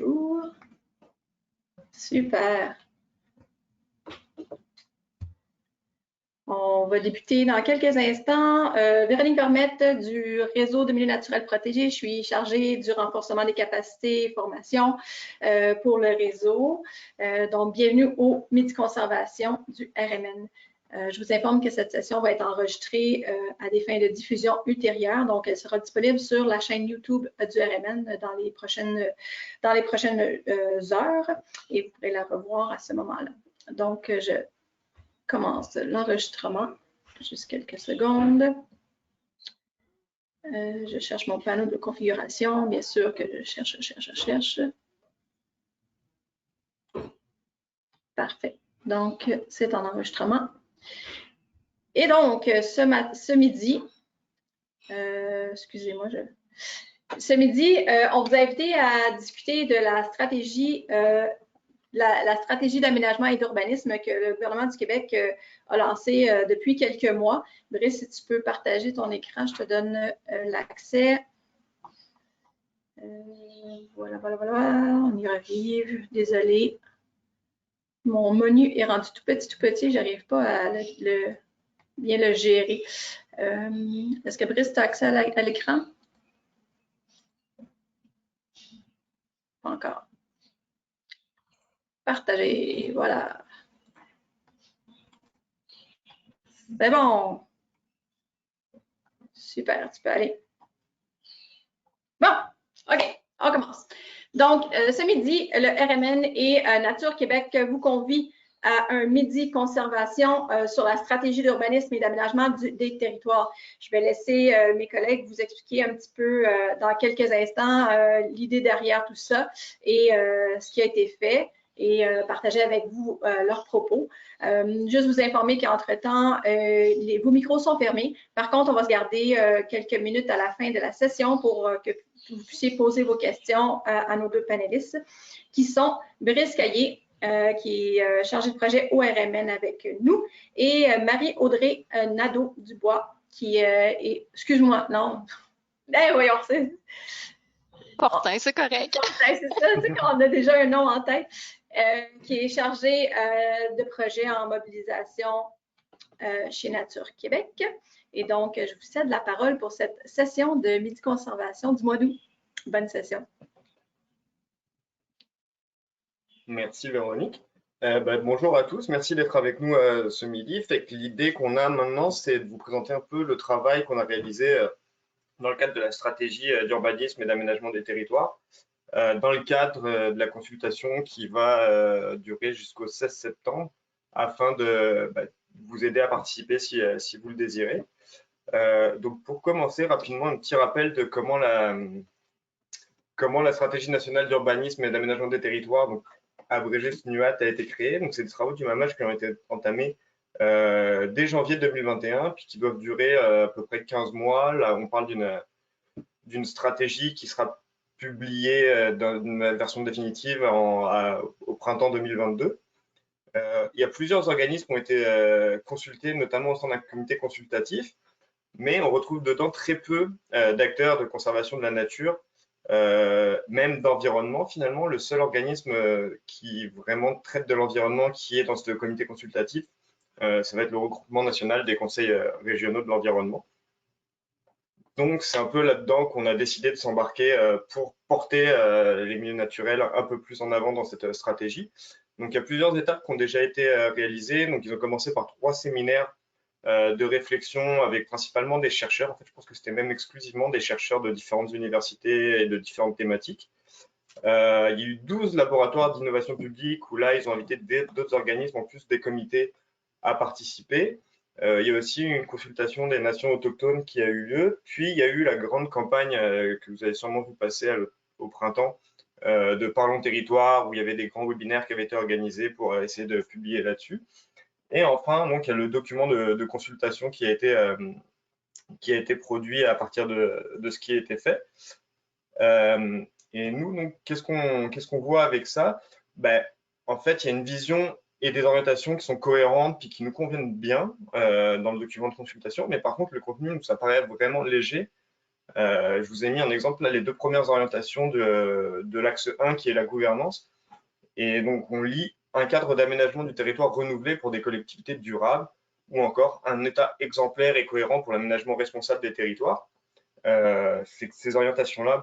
Bonjour. Super. On va débuter dans quelques instants. Véronique Vermette du réseau de milieux naturels protégés. Je suis chargée du renforcement des capacités et formation pour le réseau. Donc, bienvenue au Midi Conservation du RMN. Je vous informe que cette session va être enregistrée à des fins de diffusion ultérieures. Donc, elle sera disponible sur la chaîne YouTube du RMN dans les prochaines heures et vous pourrez la revoir à ce moment-là. Donc, je commence l'enregistrement. Juste quelques secondes. Je cherche mon panneau de configuration. Bien sûr que je cherche. Parfait. Donc, c'est en enregistrement. Et donc, ce midi, excusez-moi, ce midi, on vous a invité à discuter de la stratégie la stratégie d'aménagement et d'urbanisme que le gouvernement du Québec a lancée depuis quelques mois. Brice, si tu peux partager ton écran, je te donne l'accès. Voilà, on y arrive. Désolée. Mon menu est rendu tout petit, j'arrive pas à bien le gérer. Est-ce que Brice, tu as accès à l'écran? Pas encore. Partager, voilà. C'est bon. Super, tu peux aller. Bon, OK, on commence. Donc, ce midi, le RMN et Nature Québec vous convient à un midi conservation sur la stratégie d'urbanisme et d'aménagement des territoires. Je vais laisser mes collègues vous expliquer un petit peu dans quelques instants l'idée derrière tout ça et ce qui a été fait et partager avec vous leurs propos. Juste vous informer qu'entre-temps, vos micros sont fermés. Par contre, on va se garder quelques minutes à la fin de la session pour que vous puissiez poser vos questions à nos deux panélistes, qui sont Brice Caillé, qui est chargée de projet au RMN avec nous, et Marie-Audrey Nadeau-Dubois, qui est, excuse-moi, non, voyons, c'est... Portin, c'est correct. Portin, c'est ça, tu sais qu'on a déjà un nom en tête, qui est chargée de projet en mobilisation chez Nature Québec. Et donc, je vous cède la parole pour cette session de Midi Conservation du mois d'août. Bonne session. Merci Véronique. Bonjour à tous, merci d'être avec nous ce midi. L'idée qu'on a maintenant, c'est de vous présenter un peu le travail qu'on a réalisé dans le cadre de la stratégie d'urbanisme et d'aménagement des territoires, dans le cadre de la consultation qui va durer jusqu'au 16 septembre, afin de vous aider à participer si vous le désirez. Donc pour commencer rapidement, un petit rappel de comment la stratégie nationale d'urbanisme et d'aménagement des territoires, donc abrégé SNUAT, a été créée. Donc c'est des travaux du MAMAJ qui ont été entamés dès janvier 2021, puis qui doivent durer à peu près 15 mois. Là, on parle d'une stratégie qui sera publiée dans une version définitive au printemps 2022. Il y a plusieurs organismes qui ont été consultés, notamment au sein d'un comité consultatif, mais on retrouve dedans très peu d'acteurs de conservation de la nature, même d'environnement. Finalement, le seul organisme qui vraiment traite de l'environnement qui est dans ce comité consultatif, ça va être le regroupement national des conseils régionaux de l'environnement. Donc, c'est un peu là-dedans qu'on a décidé de s'embarquer pour porter les milieux naturels un peu plus en avant dans cette stratégie. Donc, il y a plusieurs étapes qui ont déjà été réalisées. Donc, ils ont commencé par 3 séminaires de réflexion avec principalement des chercheurs. En fait, je pense que c'était même exclusivement des chercheurs de différentes universités et de différentes thématiques. Il y a eu 12 laboratoires d'innovation publique où là, ils ont invité d'autres organismes, en plus des comités, à participer. Il y a aussi une consultation des nations autochtones qui a eu lieu. Puis, il y a eu la grande campagne que vous avez sûrement vu passer au printemps de Parlons Territoire, où il y avait des grands webinaires qui avaient été organisés pour essayer de publier là-dessus. Et enfin, donc, il y a le document de consultation qui a été produit à partir de ce qui a été fait. Et nous, donc, qu'est-ce qu'on voit avec ça? En fait, il y a une vision et des orientations qui sont cohérentes puis qui nous conviennent bien dans le document de consultation. Mais par contre, le contenu, ça paraît vraiment léger Je vous ai mis en exemple là, les 2 premières orientations de l'axe 1 qui est la gouvernance. Et donc, on lit un cadre d'aménagement du territoire renouvelé pour des collectivités durables ou encore un État exemplaire et cohérent pour l'aménagement responsable des territoires. Ces orientations-là,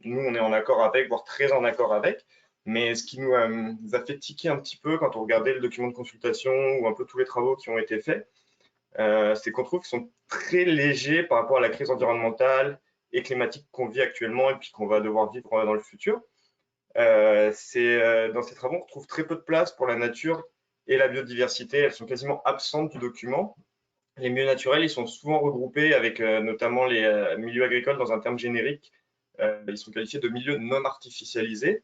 nous, on est en accord avec, voire très en accord avec. Mais ce qui nous a fait tiquer un petit peu quand on regardait le document de consultation ou un peu tous les travaux qui ont été faits, c'est qu'on trouve qu'ils sont très légers par rapport à la crise environnementale et climatique qu'on vit actuellement et puis qu'on va devoir vivre dans le futur. Dans ces travaux, on retrouve très peu de place pour la nature et la biodiversité. Elles sont quasiment absentes du document. Les milieux naturels, ils sont souvent regroupés avec notamment les milieux agricoles dans un terme générique. Ils sont qualifiés de milieux non artificialisés.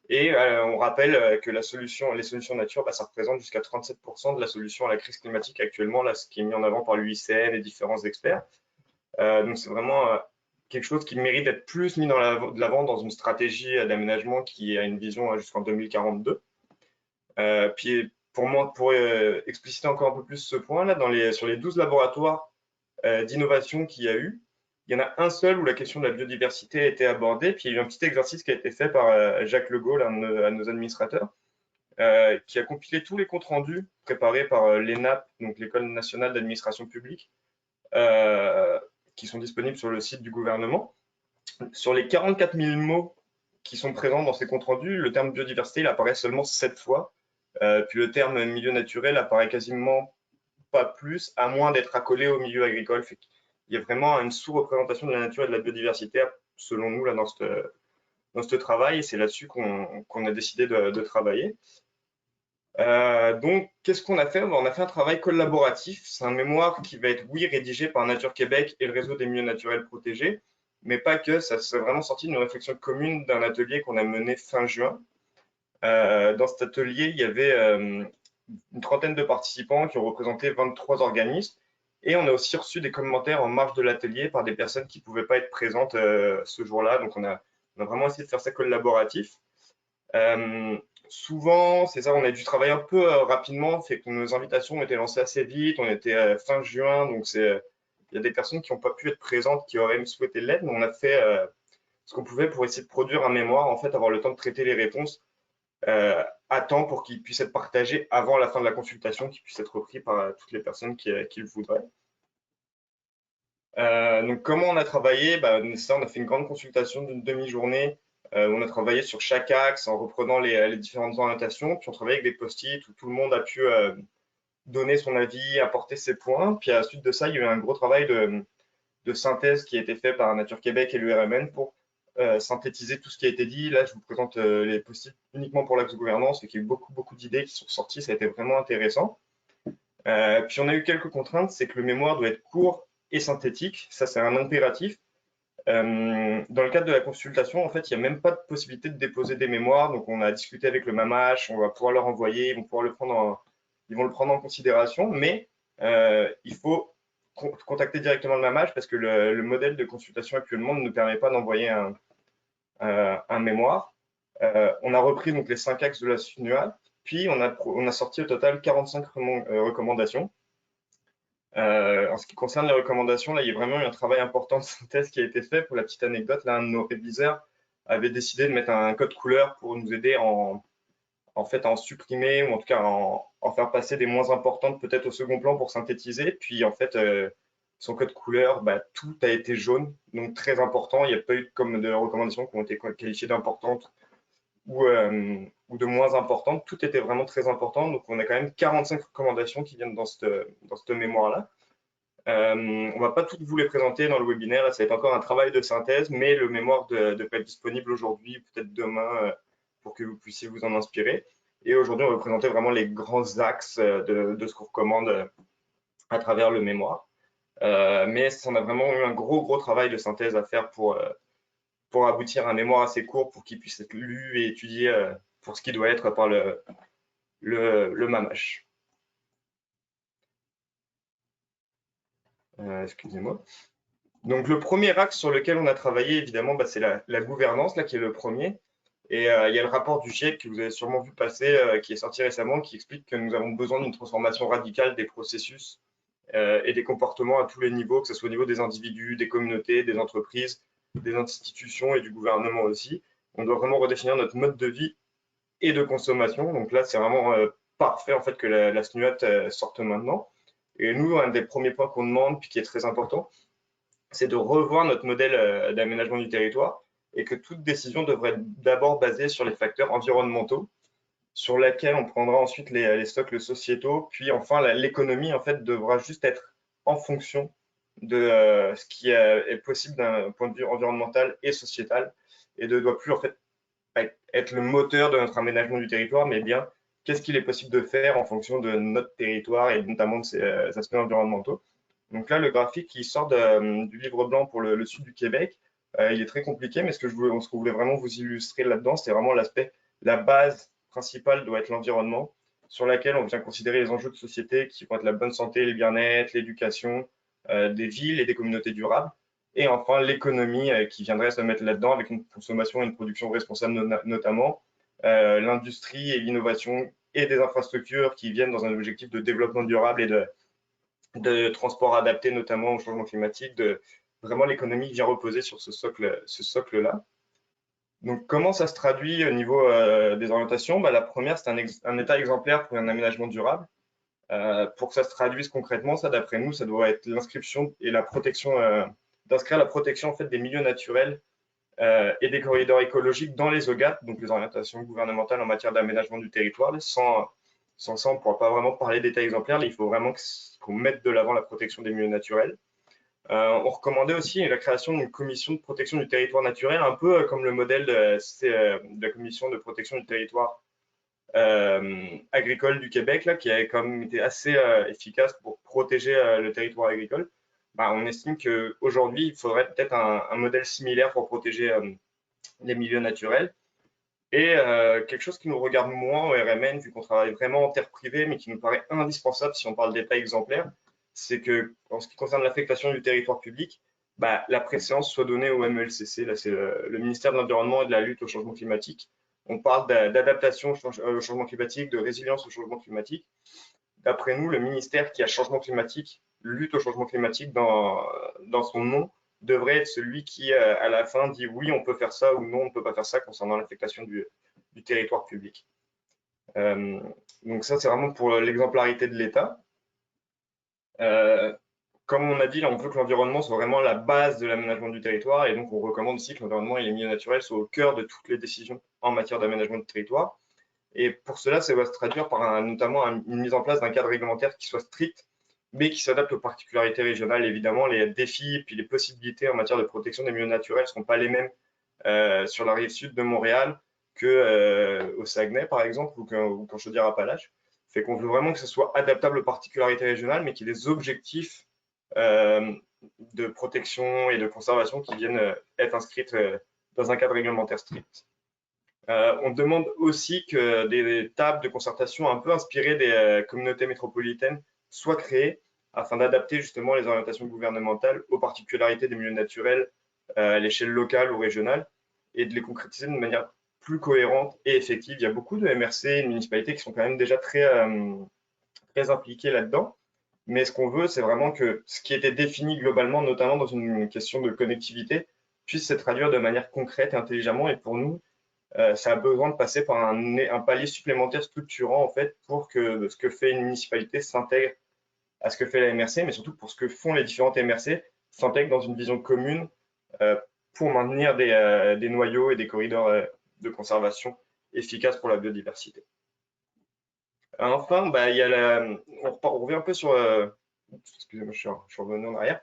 Et on rappelle que les solutions nature, ça représente jusqu'à 37% de la solution à la crise climatique actuellement, là, ce qui est mis en avant par l'UICN et différents experts. Donc c'est vraiment quelque chose qui mérite d'être plus mis de l'avant dans une stratégie d'aménagement qui a une vision jusqu'en 2042. Puis pour expliciter encore un peu plus ce point, là, sur les 12 laboratoires d'innovation qu'il y a eu, il y en a un seul où la question de la biodiversité a été abordée. Puis il y a eu un petit exercice qui a été fait par Jacques Legault, un de nos administrateurs, qui a compilé tous les comptes rendus préparés par l'ENAP, donc l'École nationale d'administration publique, qui sont disponibles sur le site du gouvernement. Sur les 44 000 mots qui sont présents dans ces comptes rendus, le terme biodiversité il apparaît seulement 7 fois. Puis le terme milieu naturel apparaît quasiment pas plus, à moins d'être accolé au milieu agricole. Il y a vraiment une sous-représentation de la nature et de la biodiversité, selon nous, là, dans ce travail, et c'est là-dessus qu'on a décidé de travailler. Donc, qu'est-ce qu'on a fait? On a fait un travail collaboratif. C'est un mémoire qui va être, oui, rédigé par Nature Québec et le réseau des milieux naturels protégés, mais pas que. Ça s'est vraiment sorti d'une réflexion commune d'un atelier qu'on a mené fin juin. Dans cet atelier, il y avait une trentaine de participants qui ont représenté 23 organismes. Et on a aussi reçu des commentaires en marge de l'atelier par des personnes qui ne pouvaient pas être présentes ce jour-là. Donc, on a vraiment essayé de faire ça collaboratif. Souvent, c'est ça, on a dû travailler un peu rapidement, fait que nos invitations ont été lancées assez vite. On était fin juin, donc il y a des personnes qui n'ont pas pu être présentes, qui auraient souhaité l'être, mais on a fait ce qu'on pouvait pour essayer de produire un mémoire, en fait, avoir le temps de traiter les réponses à temps pour qu'ils puissent être partagés avant la fin de la consultation, qu'ils puissent être repris par toutes les personnes qui le voudraient. Donc, comment on a travaillé? Ça, on a fait une grande consultation d'une demi-journée. On a travaillé sur chaque axe en reprenant les différentes orientations. Puis on travaillait avec des post-it où tout le monde a pu donner son avis, apporter ses points. Puis à la suite de ça, il y a eu un gros travail de synthèse qui a été fait par Nature Québec et l'URMN pour synthétiser tout ce qui a été dit. Là, je vous présente les post-it uniquement pour l'axe gouvernance, et qu'il y a eu beaucoup d'idées qui sont sorties. Ça a été vraiment intéressant. Puis on a eu quelques contraintes, c'est que le mémoire doit être court et synthétique. Ça, c'est un impératif. Dans le cadre de la consultation, en fait, il n'y a même pas de possibilité de déposer des mémoires. Donc, on a discuté avec le MAMAH, on va pouvoir leur envoyer, ils vont le prendre en considération, mais il faut contacter directement le MAMAH parce que le modèle de consultation actuellement ne permet pas d'envoyer un mémoire. On a repris donc les 5 axes de la SNUA, puis on a sorti au total 45 recommandations. En ce qui concerne les recommandations, là, il y a vraiment eu un travail important de synthèse qui a été fait. Pour la petite anecdote, là, un de nos réviseurs avait décidé de mettre un code couleur pour nous aider en fait, à en supprimer ou en tout cas en faire passer des moins importantes peut-être au second plan pour synthétiser. Puis en fait, son code couleur, tout a été jaune, donc très important. Il n'y a pas eu de recommandations qui ont été qualifiées d'importantes ou de moins importantes. Tout était vraiment très important. Donc on a quand même 45 recommandations qui viennent dans cette mémoire-là. On ne va pas toutes vous les présenter dans le webinaire, là, ça va être encore un travail de synthèse, mais le mémoire devrait être disponible aujourd'hui, peut-être demain, pour que vous puissiez vous en inspirer. Et aujourd'hui, on va vous présenter vraiment les grands axes de ce qu'on recommande à travers le mémoire. Mais on a vraiment eu un gros travail de synthèse à faire pour aboutir à un mémoire assez court pour qu'il puisse être lu et étudié pour ce qui doit être par le MAMAH. Excusez-moi. Donc le premier axe sur lequel on a travaillé, évidemment, c'est la gouvernance, là, qui est le premier. Et il y a le rapport du GIEC que vous avez sûrement vu passer, qui est sorti récemment, qui explique que nous avons besoin d'une transformation radicale des processus et des comportements à tous les niveaux, que ce soit au niveau des individus, des communautés, des entreprises, des institutions et du gouvernement aussi. On doit vraiment redéfinir notre mode de vie et de consommation. Donc là, c'est vraiment parfait en fait que la SNUAT sorte maintenant. Et nous, un des premiers points qu'on demande, puis qui est très important, c'est de revoir notre modèle d'aménagement du territoire et que toute décision devrait être d'abord basée sur les facteurs environnementaux, sur lesquels on prendra ensuite les socles sociétaux, puis enfin l'économie en fait devra juste être en fonction de ce qui est possible d'un point de vue environnemental et sociétal et ne doit plus en fait être le moteur de notre aménagement du territoire, mais bien qu'est-ce qu'il est possible de faire en fonction de notre territoire et notamment de ses aspects environnementaux. Donc là, le graphique qui sort du livre blanc pour le sud du Québec, il est très compliqué, mais ce qu'on voulait vraiment vous illustrer là-dedans, c'est vraiment l'aspect, la base principale doit être l'environnement, sur laquelle on vient considérer les enjeux de société qui vont être la bonne santé, le bien-être, l'éducation, des villes et des communautés durables. Et enfin, l'économie qui viendrait se mettre là-dedans avec une consommation et une production responsable notamment, l'industrie et l'innovation et des infrastructures qui viennent dans un objectif de développement durable et de transport adapté notamment au changement climatique. Vraiment, l'économie vient reposer sur ce socle-là. Donc, comment ça se traduit au niveau des orientations? La première, c'est un état exemplaire pour un aménagement durable. Pour que ça se traduise concrètement, ça, d'après nous, ça doit être l'inscription et la protection, d'inscrire la protection en fait, des milieux naturels et des corridors écologiques dans les OGAT, donc les orientations gouvernementales en matière d'aménagement du territoire. Sans ça, on ne pourra pas vraiment parler d'état exemplaire. Là, il faut vraiment qu'on mette de l'avant la protection des milieux naturels. On recommandait aussi la création d'une commission de protection du territoire naturel, un peu comme le modèle de la commission de protection du territoire agricole du Québec, là, qui a quand même été assez efficace pour protéger le territoire agricole. On estime qu'aujourd'hui, il faudrait peut-être un modèle similaire pour protéger les milieux naturels. Et quelque chose qui nous regarde moins au RMN, vu qu'on travaille vraiment en terre privée, mais qui nous paraît indispensable si on parle d'état exemplaire, c'est que, en ce qui concerne l'affectation du territoire public, la préséance soit donnée au MELCC, là c'est le ministère de l'Environnement et de la lutte au changement climatique. On parle d'adaptation au changement climatique, de résilience au changement climatique. D'après nous, le ministère qui a changement climatique, lutte au changement climatique dans son nom, devrait être celui qui, à la fin, dit oui, on peut faire ça ou non, on ne peut pas faire ça concernant l'affectation du territoire public. Donc ça, c'est vraiment pour l'exemplarité de l'État. Comme on a dit, là, on veut que l'environnement soit vraiment la base de l'aménagement du territoire et donc on recommande aussi que l'environnement et les milieux naturels soient au cœur de toutes les décisions en matière d'aménagement du territoire. Et pour cela, ça va se traduire par notamment une mise en place d'un cadre réglementaire qui soit strict, mais qui s'adapte aux particularités régionales. Évidemment, les défis et puis les possibilités en matière de protection des milieux naturels ne sont pas les mêmes sur la rive sud de Montréal qu'au Saguenay, par exemple, ou qu'en Chaudière-Appalaches. Fait qu'on veut vraiment que ce soit adaptable aux particularités régionales, mais qu'il y ait des objectifs de protection et de conservation qui viennent être inscrits dans un cadre réglementaire strict. On demande aussi que des tables de concertation un peu inspirées des communautés métropolitaines soient créées afin d'adapter justement les orientations gouvernementales aux particularités des milieux naturels à l'échelle locale ou régionale et de les concrétiser de manière plus cohérente et effective. Il y a beaucoup de MRC, de municipalités qui sont quand même déjà très impliquées là-dedans. Mais ce qu'on veut, c'est vraiment que ce qui était défini globalement, notamment dans une question de connectivité, puisse se traduire de manière concrète et intelligemment. Et pour nous, ça a besoin de passer par un palier supplémentaire structurant en fait pour que ce que fait une municipalité s'intègre à ce que fait la MRC, mais surtout pour ce que font les différentes MRC s'intègrent dans une vision commune pour maintenir des noyaux et des corridors de conservation efficaces pour la biodiversité. Enfin, il y a on revient un peu sur excusez-moi, je suis revenu en arrière.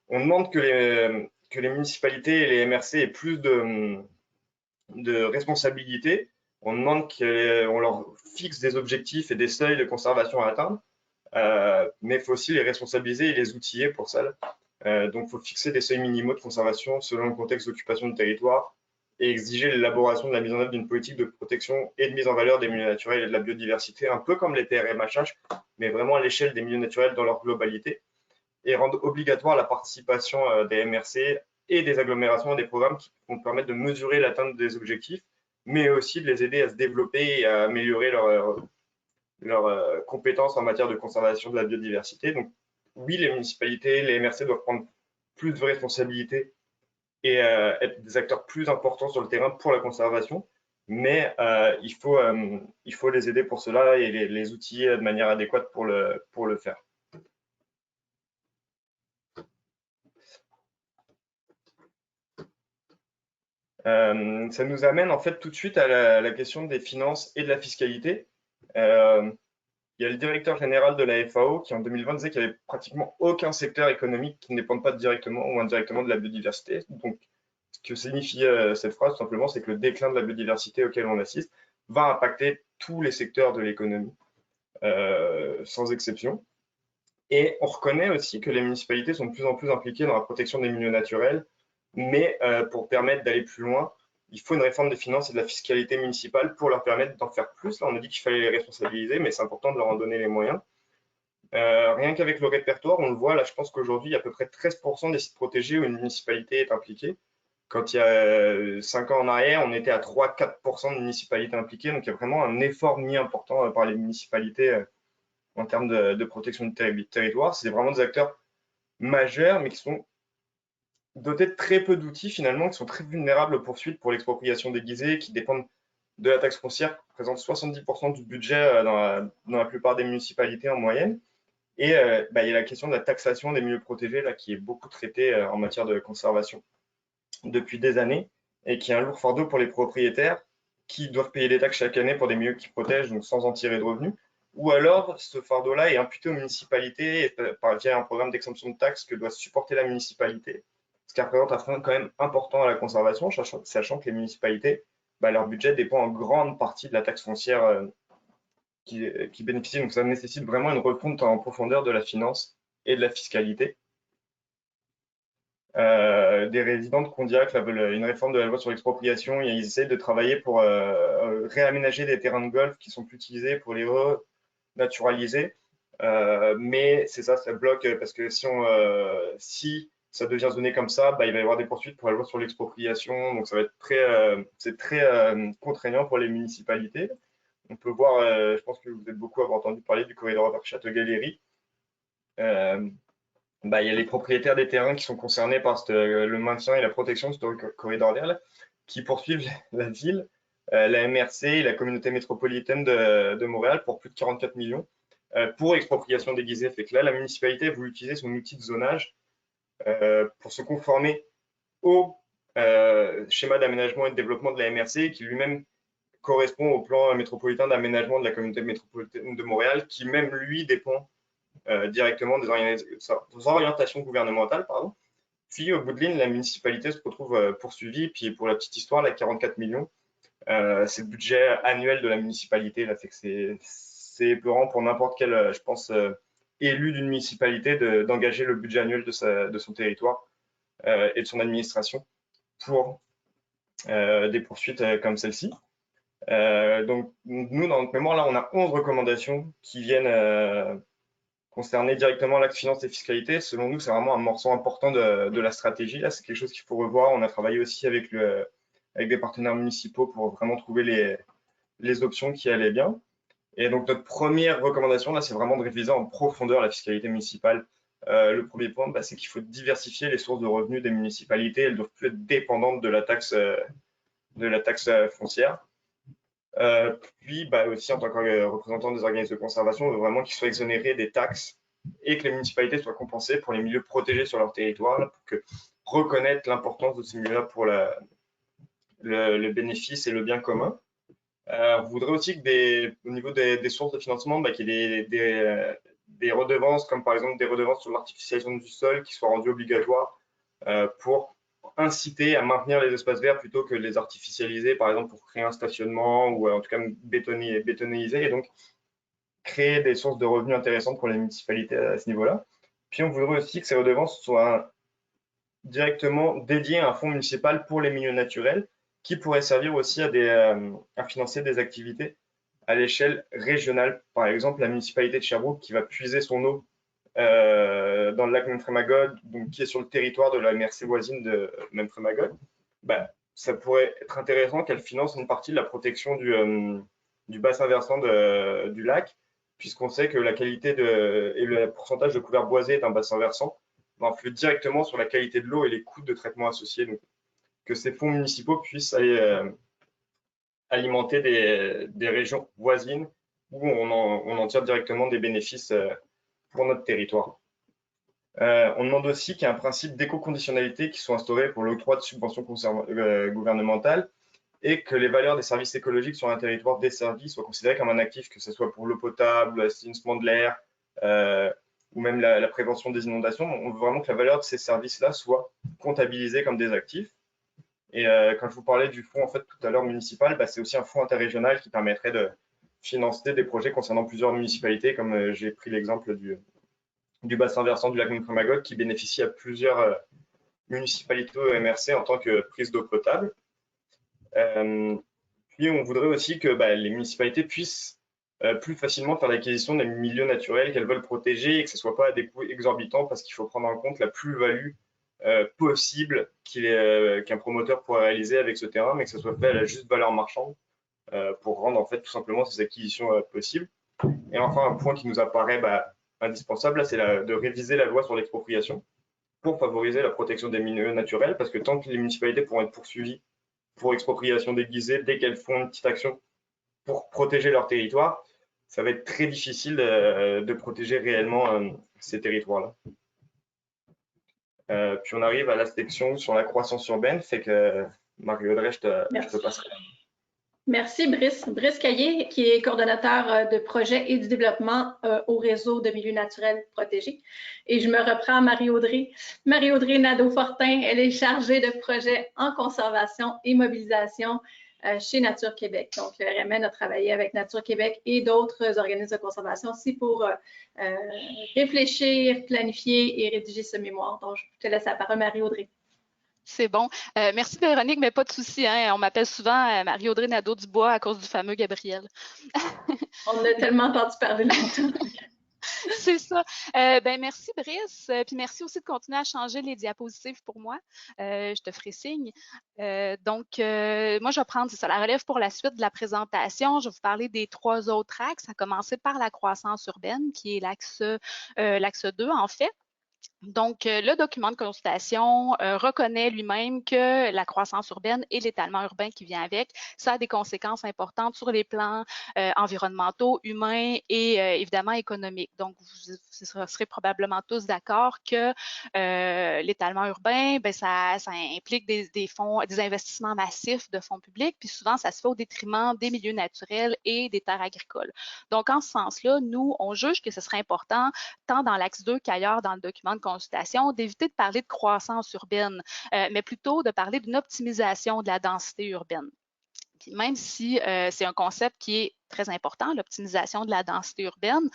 On demande que les municipalités et les MRC aient plus de responsabilité. On demande qu'on leur fixe des objectifs et des seuils de conservation à atteindre, mais il faut aussi les responsabiliser et les outiller pour ça. Donc, il faut fixer des seuils minimaux de conservation selon le contexte d'occupation du territoire et exiger l'élaboration de la mise en œuvre d'une politique de protection et de mise en valeur des milieux naturels et de la biodiversité, un peu comme les TRMHH, mais vraiment à l'échelle des milieux naturels dans leur globalité, et rendre obligatoire la participation des MRC et des agglomérations et des programmes qui vont permettre de mesurer l'atteinte des objectifs, mais aussi de les aider à se développer et à améliorer leurs compétences en matière de conservation de la biodiversité. Donc, oui, les municipalités, les MRC doivent prendre plus de responsabilités et être des acteurs plus importants sur le terrain pour la conservation, mais il faut les aider pour cela et les outiller de manière adéquate pour le faire. Ça nous amène en fait tout de suite à la question des finances et de la fiscalité. Il y a le directeur général de la FAO qui en 2020 disait qu'il n'y avait pratiquement aucun secteur économique qui ne dépende pas directement ou indirectement de la biodiversité. Donc, ce que signifie cette phrase, tout simplement, c'est que le déclin de la biodiversité auquel on assiste va impacter tous les secteurs de l'économie, sans exception. Et on reconnaît aussi que les municipalités sont de plus en plus impliquées dans la protection des milieux naturels, mais pour permettre d'aller plus loin, il faut une réforme des finances et de la fiscalité municipale pour leur permettre d'en faire plus. Là, on a dit qu'il fallait les responsabiliser, mais c'est important de leur en donner les moyens. Rien qu'avec le répertoire, on le voit, là, je pense qu'aujourd'hui, il y a à peu près 13% des sites protégés où une municipalité est impliquée. Quand il y a 5 ans en arrière, on était à 3-4% de municipalités impliquées. Donc, il y a vraiment un effort mis important par les municipalités en termes de protection du territoire. C'est vraiment des acteurs majeurs, mais qui sont dotés de très peu d'outils finalement, qui sont très vulnérables aux poursuites pour l'expropriation déguisée, qui dépendent de la taxe foncière, qui représente 70% du budget dans la plupart des municipalités en moyenne. Et il y a la question de la taxation des milieux protégés, là, qui est beaucoup traitée en matière de conservation depuis des années, et qui est un lourd fardeau pour les propriétaires qui doivent payer des taxes chaque année pour des milieux qu'ils protègent, donc sans en tirer de revenus. Ou alors, ce fardeau-là est imputé aux municipalités via un programme d'exemption de taxes que doit supporter la municipalité, ce qui représente un frein quand même important à la conservation, sachant que les municipalités, leur budget dépend en grande partie de la taxe foncière qui bénéficient. Donc ça nécessite vraiment une refonte en profondeur de la finance et de la fiscalité. Des résidents de Condiac veulent une réforme de la loi sur l'expropriation et ils essayent de travailler pour réaménager des terrains de golf qui sont plus utilisés pour les renaturaliser. Mais c'est ça, ça bloque parce que si ça devient zoné comme ça, il va y avoir des poursuites pour la loi sur l'expropriation. Donc ça va être c'est très contraignant pour les municipalités. On peut voir, je pense que vous êtes beaucoup à avoir entendu parler du corridor vers Château-Galéry. Il y a les propriétaires des terrains qui sont concernés par le maintien et la protection de ce corridor-là, qui poursuivent la ville, la MRC et la communauté métropolitaine de Montréal pour plus de 44 millions pour expropriation déguisée. Fait que là, la municipalité a voulu utiliser son outil de zonage pour se conformer au schéma d'aménagement et de développement de la MRC, qui lui-même correspond au plan métropolitain d'aménagement de la communauté métropolitaine de Montréal, qui même lui dépend directement des orientations gouvernementales. Pardon. Puis au bout de ligne, la municipalité se retrouve poursuivie. Puis pour la petite histoire, là, 44 millions, c'est le budget annuel de la municipalité. Là, fait que c'est épeurant pour n'importe quel, je pense, élu d'une municipalité d'engager le budget annuel de son territoire et de son administration pour des poursuites comme celle-ci. Donc, nous, dans notre mémoire, là, on a 11 recommandations qui viennent concerner directement l'axe finance et fiscalité. Selon nous, c'est vraiment un morceau important de la stratégie. Là, c'est quelque chose qu'il faut revoir. On a travaillé aussi avec des partenaires municipaux pour vraiment trouver les options qui allaient bien. Et donc, notre première recommandation, là, c'est vraiment de réviser en profondeur la fiscalité municipale. Le premier point, c'est qu'il faut diversifier les sources de revenus des municipalités. Elles ne doivent plus être dépendantes de la taxe foncière. Puis aussi en tant que représentant des organismes de conservation, on veut vraiment qu'ils soient exonérés des taxes et que les municipalités soient compensées pour les milieux protégés sur leur territoire, là, pour reconnaître l'importance de ces milieux-là pour le bénéfice et le bien commun. On voudrait aussi que au niveau des sources de financement, qu'il y ait des redevances, comme par exemple des redevances sur l'artificialisation du sol, qui soient rendues obligatoires pour inciter à maintenir les espaces verts plutôt que les artificialiser, par exemple pour créer un stationnement ou en tout cas bétoniser, et donc créer des sources de revenus intéressantes pour les municipalités à ce niveau-là. Puis on voudrait aussi que ces redevances soient directement dédiées à un fonds municipal pour les milieux naturels qui pourrait servir aussi à financer des activités à l'échelle régionale. Par exemple, la municipalité de Sherbrooke qui va puiser son eau dans le lac Memphremagog, donc qui est sur le territoire de la MRC voisine de Memphremagog, ça pourrait être intéressant qu'elle finance une partie de la protection du bassin versant du lac, puisqu'on sait que la qualité et le pourcentage de couvert boisé d'un bassin versant influe directement sur la qualité de l'eau et les coûts de traitement associés. Donc, que ces fonds municipaux puissent aller alimenter des régions voisines où on en tire directement des bénéfices pour notre territoire. On demande aussi qu'il y ait un principe d'éco-conditionnalité qui soit instauré pour l'octroi de subventions gouvernementales et que les valeurs des services écologiques sur un territoire desservi soient considérées comme un actif, que ce soit pour l'eau potable, l'assainissement de l'air ou même la prévention des inondations. On veut vraiment que la valeur de ces services-là soit comptabilisée comme des actifs. Et quand je vous parlais du fonds en fait tout à l'heure municipal, c'est aussi un fonds interrégional qui permettrait de financer des projets concernant plusieurs municipalités, comme j'ai pris l'exemple du bassin versant du lac Mont-Magog qui bénéficie à plusieurs municipalités au MRC en tant que prise d'eau potable. Puis on voudrait aussi que les municipalités puissent plus facilement faire l'acquisition des milieux naturels qu'elles veulent protéger et que ce ne soit pas à des coûts exorbitants parce qu'il faut prendre en compte la plus-value possible qu'un promoteur pourrait réaliser avec ce terrain, mais que ce soit fait à la juste valeur marchande pour rendre en fait tout simplement ces acquisitions possibles. Et enfin, un point qui nous apparaît indispensable, c'est de réviser la loi sur l'expropriation pour favoriser la protection des milieux naturels, parce que tant que les municipalités pourront être poursuivies pour expropriation déguisée dès qu'elles font une petite action pour protéger leur territoire, ça va être très difficile de protéger réellement ces territoires-là. Puis on arrive à la section sur la croissance urbaine, fait que Marie-Audrey, je te passerai. Merci Brice. Brice Caillé, qui est coordonnateur de projet et du développement au réseau de milieux naturels protégés. Et je me reprends à Marie-Audrey. Marie-Audrey Nadeau-Fortin, elle est chargée de projets en conservation et mobilisation chez Nature Québec. Donc, le RMN a travaillé avec Nature Québec et d'autres organismes de conservation aussi pour réfléchir, planifier et rédiger ce mémoire. Donc, je te laisse la parole, Marie-Audrey. C'est bon. Merci Véronique, mais pas de souci. Hein? On m'appelle souvent Marie-Audrey Nadeau-Dubois à cause du fameux Gabriel. On a tellement entendu parler longtemps. C'est ça. Merci Brice, puis merci aussi de continuer à changer les diapositives pour moi. Je te ferai signe. Moi, je vais prendre la relève pour la suite de la présentation. Je vais vous parler des 3 autres axes, à commencer par la croissance urbaine, qui est l'axe 2 en fait. Donc, le document de consultation reconnaît lui-même que la croissance urbaine et l'étalement urbain qui vient avec, ça a des conséquences importantes sur les plans environnementaux, humains et évidemment économiques. Donc, vous serez probablement tous d'accord que l'étalement urbain, ça implique des investissements massifs de fonds publics, puis souvent, ça se fait au détriment des milieux naturels et des terres agricoles. Donc, en ce sens-là, nous, on juge que ce serait important, tant dans l'axe 2 qu'ailleurs dans le document de consultation, d'éviter de parler de croissance urbaine, mais plutôt de parler d'une optimisation de la densité urbaine. Puis même si c'est un concept qui est très important, l'optimisation de la densité urbaine,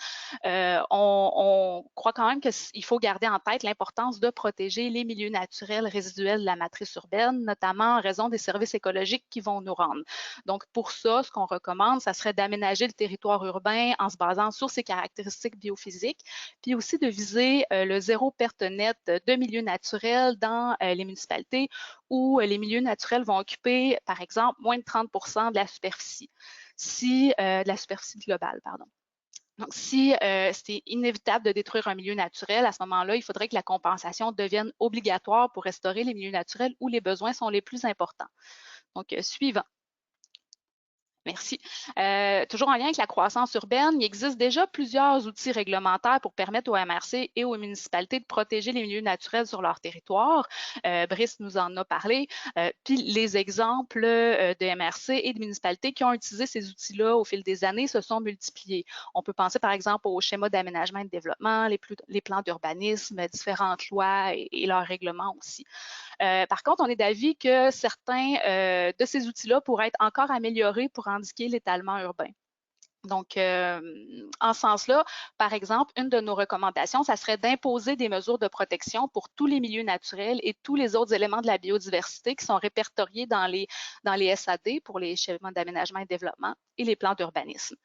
on croit quand même qu'il faut garder en tête l'importance de protéger les milieux naturels résiduels de la matrice urbaine, notamment en raison des services écologiques qui vont nous rendre. Donc, pour ça, ce qu'on recommande, ça serait d'aménager le territoire urbain en se basant sur ses caractéristiques biophysiques, puis aussi de viser le zéro perte nette de milieux naturels dans les municipalités où les milieux naturels vont occuper, par exemple, moins de 30% de la superficie. De la superficie globale, pardon. Donc, si c'est inévitable de détruire un milieu naturel, à ce moment-là, il faudrait que la compensation devienne obligatoire pour restaurer les milieux naturels où les besoins sont les plus importants. Donc, suivant. Merci. Toujours en lien avec la croissance urbaine, il existe déjà plusieurs outils réglementaires pour permettre aux MRC et aux municipalités de protéger les milieux naturels sur leur territoire. Brice nous en a parlé. Puis les exemples de MRC et de municipalités qui ont utilisé ces outils-là au fil des années se sont multipliés. On peut penser par exemple aux schémas d'aménagement et de développement, les plans d'urbanisme, différentes lois et leurs règlements aussi. Par contre, on est d'avis que certains de ces outils-là pourraient être encore améliorés pour indiquer l'étalement urbain. Donc, en ce sens-là, par exemple, une de nos recommandations, ça serait d'imposer des mesures de protection pour tous les milieux naturels et tous les autres éléments de la biodiversité qui sont répertoriés dans les SAD pour les schémas d'aménagement et de développement et les plans d'urbanisme.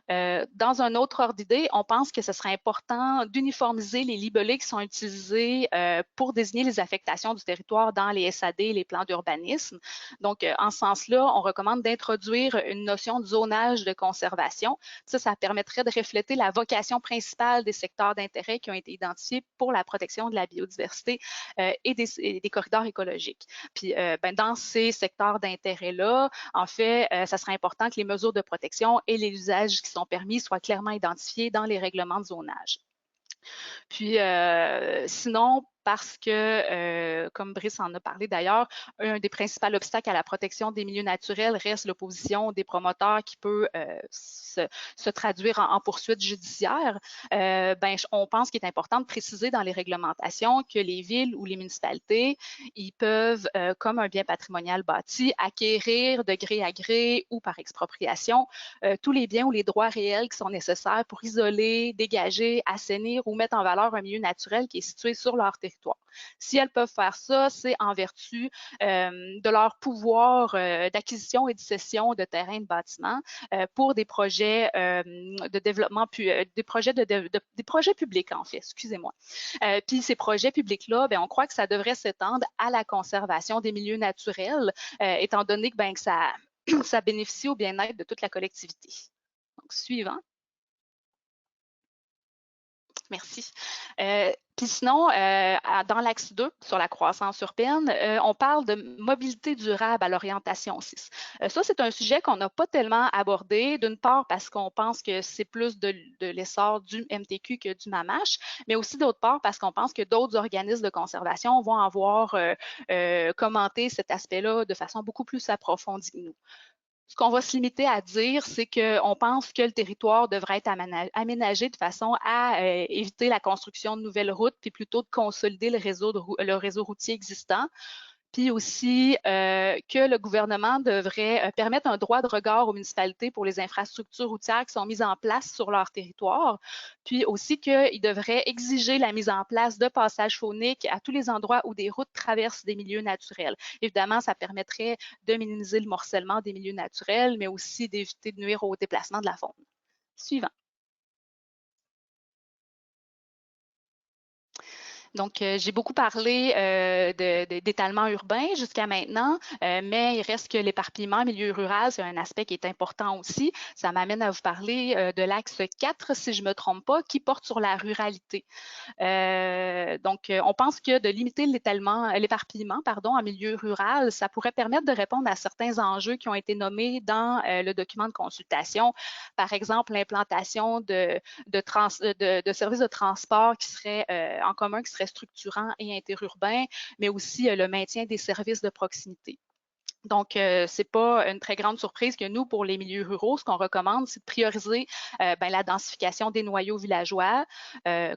Dans un autre ordre d'idée, on pense que ce serait important d'uniformiser les libellés qui sont utilisés pour désigner les affectations du territoire dans les SAD et les plans d'urbanisme. Donc, en ce sens-là, on recommande d'introduire une notion de zonage de conservation protection. Ça permettrait de refléter la vocation principale des secteurs d'intérêt qui ont été identifiés pour la protection de la biodiversité et des corridors écologiques. Puis, dans ces secteurs d'intérêt-là, en fait, ça serait important que les mesures de protection et les usages qui sont permis soient clairement identifiés dans les règlements de zonage. Puis, sinon, parce que, comme Brice en a parlé d'ailleurs, un des principaux obstacles à la protection des milieux naturels reste l'opposition des promoteurs qui peut se traduire en poursuite judiciaire. On pense qu'il est important de préciser dans les réglementations que les villes ou les municipalités, ils peuvent, comme un bien patrimonial bâti, acquérir de gré à gré ou par expropriation tous les biens ou les droits réels qui sont nécessaires pour isoler, dégager, assainir ou mettre en valeur un milieu naturel qui est situé sur leur territoire. Si elles peuvent faire ça, c'est en vertu de leur pouvoir d'acquisition et de cession de terrains de bâtiments pour des projets de développement, des projets publics en fait, excusez-moi. Puis ces projets publics-là, on croit que ça devrait s'étendre à la conservation des milieux naturels, étant donné que, que ça bénéficie au bien-être de toute la collectivité. Donc, suivant. Merci. Puis sinon, dans l'axe 2, sur la croissance urbaine, on parle de mobilité durable à l'orientation 6. Ça, c'est un sujet qu'on n'a pas tellement abordé, d'une part parce qu'on pense que c'est plus de l'essor du MTQ que du MAMACH, mais aussi d'autre part parce qu'on pense que d'autres organismes de conservation vont avoir commenté cet aspect-là de façon beaucoup plus approfondie que nous. Ce qu'on va se limiter à dire, c'est qu'on pense que le territoire devrait être aménagé de façon à éviter la construction de nouvelles routes, puis plutôt de consolider le réseau routier existant. Puis aussi que le gouvernement devrait permettre un droit de regard aux municipalités pour les infrastructures routières qui sont mises en place sur leur territoire. Puis aussi qu'il devrait exiger la mise en place de passages fauniques à tous les endroits où des routes traversent des milieux naturels. Évidemment, ça permettrait de minimiser le morcellement des milieux naturels, mais aussi d'éviter de nuire au déplacement de la faune. Suivant. Donc, j'ai beaucoup parlé d'étalement urbain jusqu'à maintenant, mais il reste que l'éparpillement en milieu rural, c'est un aspect qui est important aussi. Ça m'amène à vous parler de l'axe 4, si je ne me trompe pas, qui porte sur la ruralité. Donc, on pense que de limiter l'éparpillement en milieu rural, ça pourrait permettre de répondre à certains enjeux qui ont été nommés dans le document de consultation. Par exemple, l'implantation de services de transport qui seraient en commun, qui seraient structurants et interurbains, mais aussi le maintien des services de proximité. Donc, ce n'est pas une très grande surprise que nous, pour les milieux ruraux, ce qu'on recommande, c'est de prioriser la densification des noyaux villageois,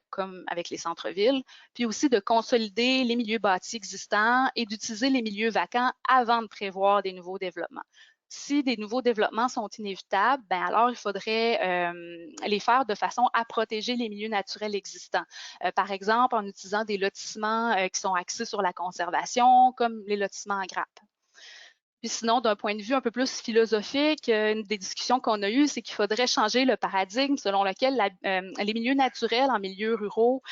comme avec les centres-villes, puis aussi de consolider les milieux bâtis existants et d'utiliser les milieux vacants avant de prévoir des nouveaux développements. Si des nouveaux développements sont inévitables, alors il faudrait les faire de façon à protéger les milieux naturels existants. Par exemple, en utilisant des lotissements qui sont axés sur la conservation, comme les lotissements en grappe. Puis sinon, d'un point de vue un peu plus philosophique, une des discussions qu'on a eues, c'est qu'il faudrait changer le paradigme selon lequel les milieux naturels en milieux ruraux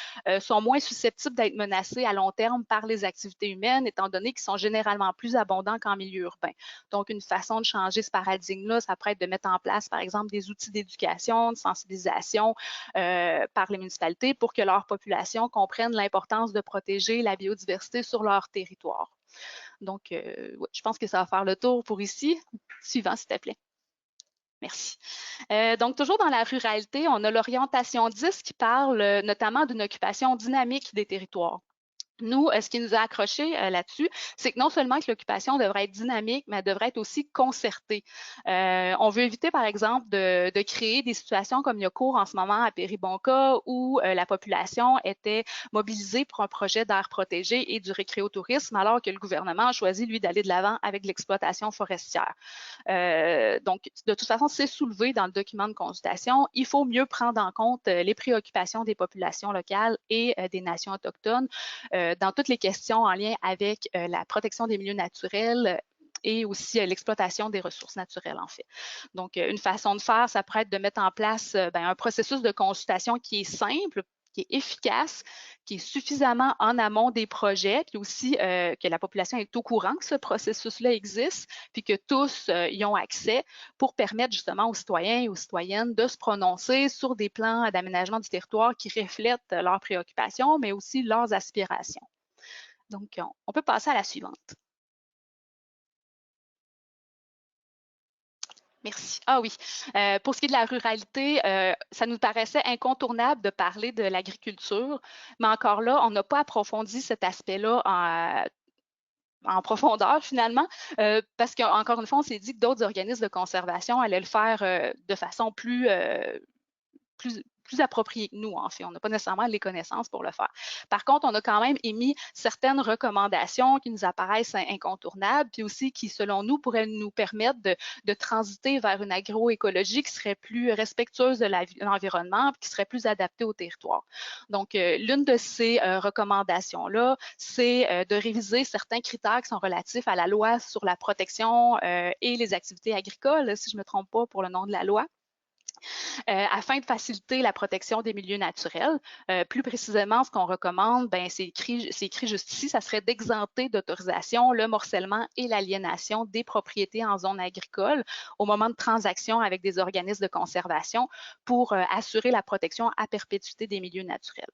sont moins susceptibles d'être menacés à long terme par les activités humaines, étant donné qu'ils sont généralement plus abondants qu'en milieu urbain. Donc, une façon de changer ce paradigme-là, ça pourrait être de mettre en place, par exemple, des outils d'éducation, de sensibilisation par les municipalités pour que leur population comprenne l'importance de protéger la biodiversité sur leur territoire. Donc, je pense que ça va faire le tour pour ici. Suivant, s'il te plaît. Merci. Donc, toujours dans la ruralité, on a l'orientation 10 qui parle notamment d'une occupation dynamique des territoires. Nous, ce qui nous a accroché là-dessus, c'est que non seulement que l'occupation devrait être dynamique, mais elle devrait être aussi concertée. On veut éviter, par exemple, de créer des situations comme il y a cours en ce moment à Péribonka, où la population était mobilisée pour un projet d'aire protégé et du récréotourisme, alors que le gouvernement a choisi, lui, d'aller de l'avant avec l'exploitation forestière. Donc, de toute façon, c'est soulevé dans le document de consultation. Il faut mieux prendre en compte les préoccupations des populations locales et des nations autochtones dans toutes les questions en lien avec la protection des milieux naturels et aussi l'exploitation des ressources naturelles, en fait. Donc, une façon de faire, ça pourrait être de mettre en place un processus de consultation qui est simple, qui est efficace, qui est suffisamment en amont des projets, puis aussi que la population est au courant que ce processus-là existe, puis que tous y ont accès pour permettre justement aux citoyens et aux citoyennes de se prononcer sur des plans d'aménagement du territoire qui reflètent leurs préoccupations, mais aussi leurs aspirations. Donc, on peut passer à la suivante. Merci. Ah oui, pour ce qui est de la ruralité, ça nous paraissait incontournable de parler de l'agriculture, mais encore là, on n'a pas approfondi cet aspect-là en profondeur finalement, parce qu'encore une fois, on s'est dit que d'autres organismes de conservation allaient le faire de façon plus approprié que nous, en fait. On n'a pas nécessairement les connaissances pour le faire. Par contre, on a quand même émis certaines recommandations qui nous apparaissent incontournables, puis aussi qui, selon nous, pourraient nous permettre de transiter vers une agroécologie qui serait plus respectueuse de l'environnement, qui serait plus adaptée au territoire. Donc, l'une de ces recommandations-là, c'est de réviser certains critères qui sont relatifs à la loi sur la protection et les activités agricoles, si je ne me trompe pas pour le nom de la loi. Afin de faciliter la protection des milieux naturels. Plus précisément, ce qu'on recommande, c'est écrit juste ici, ça serait d'exempter d'autorisation le morcellement et l'aliénation des propriétés en zone agricole au moment de transaction avec des organismes de conservation pour assurer la protection à perpétuité des milieux naturels.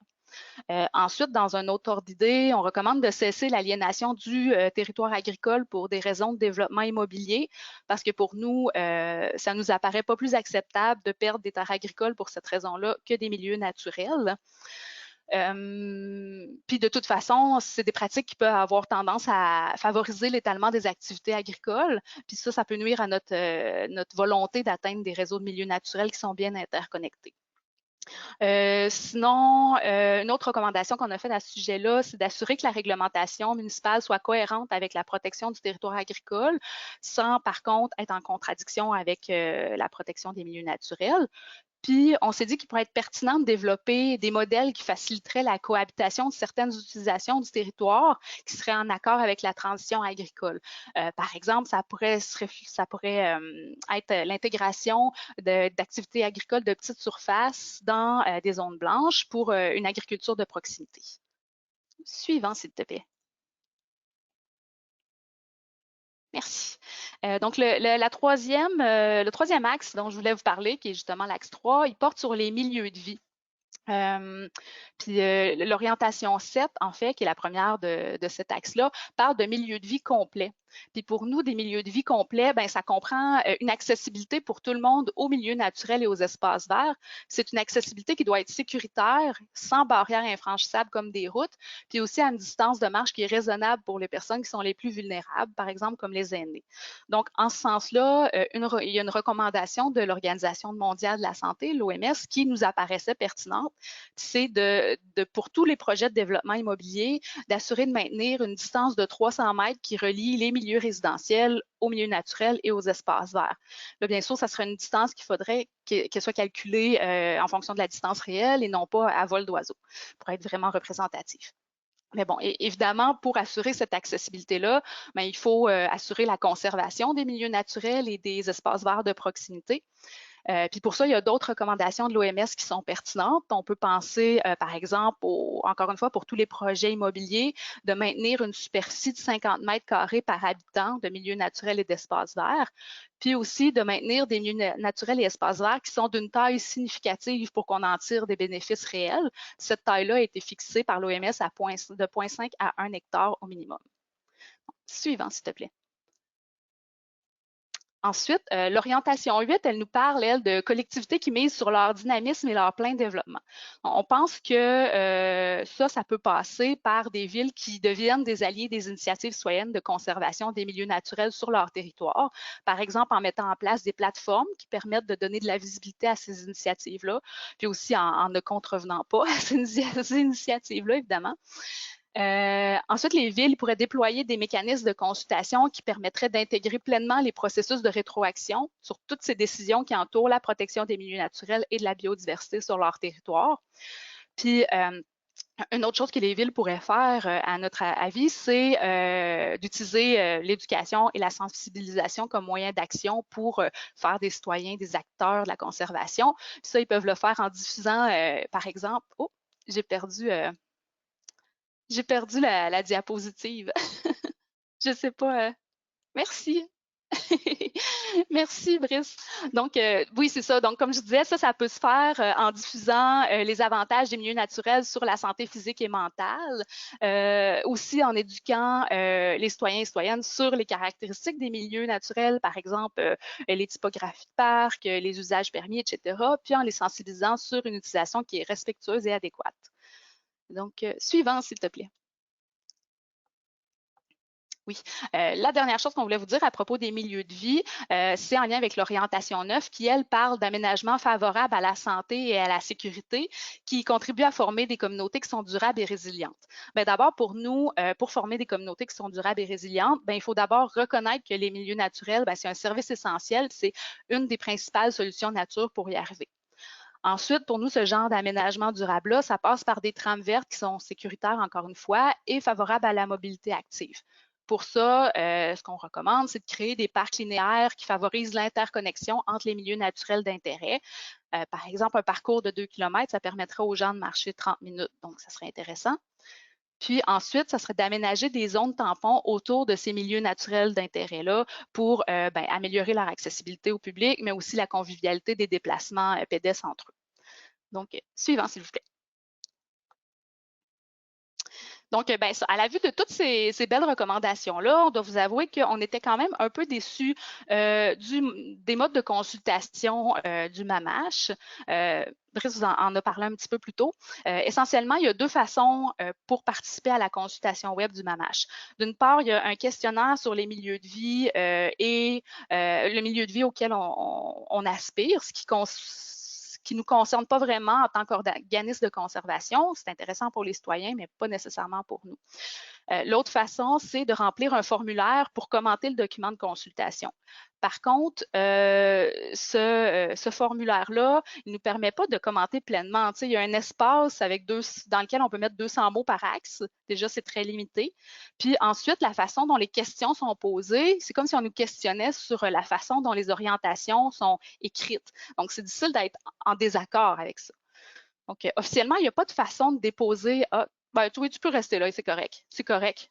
Ensuite, dans un autre ordre d'idée, on recommande de cesser l'aliénation du territoire agricole pour des raisons de développement immobilier, parce que pour nous, ça nous apparaît pas plus acceptable de perdre des terres agricoles pour cette raison-là que des milieux naturels. Puis de toute façon, c'est des pratiques qui peuvent avoir tendance à favoriser l'étalement des activités agricoles. Puis ça peut nuire à notre volonté d'atteindre des réseaux de milieux naturels qui sont bien interconnectés. Sinon, une autre recommandation qu'on a faite à ce sujet-là, c'est d'assurer que la réglementation municipale soit cohérente avec la protection du territoire agricole, sans par contre être en contradiction avec la protection des milieux naturels. Puis, on s'est dit qu'il pourrait être pertinent de développer des modèles qui faciliteraient la cohabitation de certaines utilisations du territoire qui seraient en accord avec la transition agricole. Par exemple, ça pourrait être l'intégration d'activités agricoles de petite surface dans des zones blanches pour une agriculture de proximité. Suivant, s'il te plaît. Merci. Donc, le troisième axe dont je voulais vous parler, qui est justement l'axe 3, il porte sur les milieux de vie. Puis l'orientation 7, en fait, qui est la première de cet axe-là, parle de milieux de vie complets. Puis pour nous, des milieux de vie complets, ça comprend une accessibilité pour tout le monde aux milieux naturels et aux espaces verts. C'est une accessibilité qui doit être sécuritaire, sans barrières infranchissables comme des routes, puis aussi à une distance de marche qui est raisonnable pour les personnes qui sont les plus vulnérables, par exemple comme les aînés. Donc, en ce sens-là, il y a une recommandation de l'Organisation mondiale de la santé, l'OMS, qui nous apparaissait pertinente. C'est pour tous les projets de développement immobilier, d'assurer de maintenir une distance de 300 mètres qui relie les milieux résidentiels aux milieux naturels et aux espaces verts. Là, bien sûr, ça serait une distance qu'il faudrait qu'elle soit calculée en fonction de la distance réelle et non pas à vol d'oiseau, pour être vraiment représentatif. Mais bon, évidemment, pour assurer cette accessibilité-là, il faut assurer la conservation des milieux naturels et des espaces verts de proximité. Puis pour ça, il y a d'autres recommandations de l'OMS qui sont pertinentes. On peut penser, par exemple, encore une fois, pour tous les projets immobiliers, de maintenir une superficie de 50 mètres carrés par habitant de milieux naturels et d'espaces verts, puis aussi de maintenir des milieux naturels et espaces verts qui sont d'une taille significative pour qu'on en tire des bénéfices réels. Cette taille-là a été fixée par l'OMS de 0,5 à 1 hectare au minimum. Suivant, s'il te plaît. Ensuite, l'orientation 8, elle nous parle, elle, de collectivités qui misent sur leur dynamisme et leur plein développement. On pense que ça peut passer par des villes qui deviennent des alliés des initiatives citoyennes de conservation des milieux naturels sur leur territoire, par exemple en mettant en place des plateformes qui permettent de donner de la visibilité à ces initiatives-là, puis aussi en ne contrevenant pas à ces initiatives-là, évidemment. Ensuite, les villes pourraient déployer des mécanismes de consultation qui permettraient d'intégrer pleinement les processus de rétroaction sur toutes ces décisions qui entourent la protection des milieux naturels et de la biodiversité sur leur territoire. Puis, une autre chose que les villes pourraient faire, à notre avis, c'est d'utiliser l'éducation et la sensibilisation comme moyen d'action pour faire des citoyens des acteurs de la conservation. Puis ça, ils peuvent le faire en diffusant, par exemple, j'ai perdu la diapositive. Je sais pas. Merci. Merci, Brice. Donc, oui, c'est ça. Donc, comme je disais, ça peut se faire en diffusant les avantages des milieux naturels sur la santé physique et mentale, aussi en éduquant les citoyens et citoyennes sur les caractéristiques des milieux naturels, par exemple, les typographies de parc, les usages permis, etc., puis en les sensibilisant sur une utilisation qui est respectueuse et adéquate. Donc, suivant, s'il te plaît. Oui, la dernière chose qu'on voulait vous dire à propos des milieux de vie, c'est en lien avec l'orientation 9 qui, elle, parle d'aménagement favorable à la santé et à la sécurité qui contribue à former des communautés qui sont durables et résilientes. Bien, d'abord, pour nous, pour former des communautés qui sont durables et résilientes, bien, il faut d'abord reconnaître que les milieux naturels, bien, c'est un service essentiel, c'est une des principales solutions nature pour y arriver. Ensuite, pour nous, ce genre d'aménagement durable-là, ça passe par des trames vertes qui sont sécuritaires, encore une fois, et favorables à la mobilité active. Pour ça, ce qu'on recommande, c'est de créer des parcs linéaires qui favorisent l'interconnexion entre les milieux naturels d'intérêt. Par exemple, un parcours de 2 km, ça permettrait aux gens de marcher 30 minutes, donc ça serait intéressant. Puis ensuite, ça serait d'aménager des zones tampons autour de ces milieux naturels d'intérêt-là pour améliorer leur accessibilité au public, mais aussi la convivialité des déplacements pédestres entre eux. Donc, suivant, s'il vous plaît. Donc, à la vue de toutes ces belles recommandations-là, on doit vous avouer qu'on était quand même un peu déçus des modes de consultation du MAMACH. Brice vous en a parlé un petit peu plus tôt. Essentiellement, il y a deux façons pour participer à la consultation web du MAMACH. D'une part, il y a un questionnaire sur les milieux de vie et le milieu de vie auquel on aspire, ce qui ne nous concerne pas vraiment en tant qu'organisme de conservation. C'est intéressant pour les citoyens, mais pas nécessairement pour nous. L'autre façon, c'est de remplir un formulaire pour commenter le document de consultation. Par contre, ce formulaire-là, il ne nous permet pas de commenter pleinement. Tu sais, il y a un espace dans lequel on peut mettre 200 mots par axe. Déjà, c'est très limité. Puis ensuite, la façon dont les questions sont posées, c'est comme si on nous questionnait sur la façon dont les orientations sont écrites. Donc, c'est difficile d'être en désaccord avec ça. Donc, officiellement, il n'y a pas de façon de déposer oui, tu peux rester là, c'est correct. C'est correct.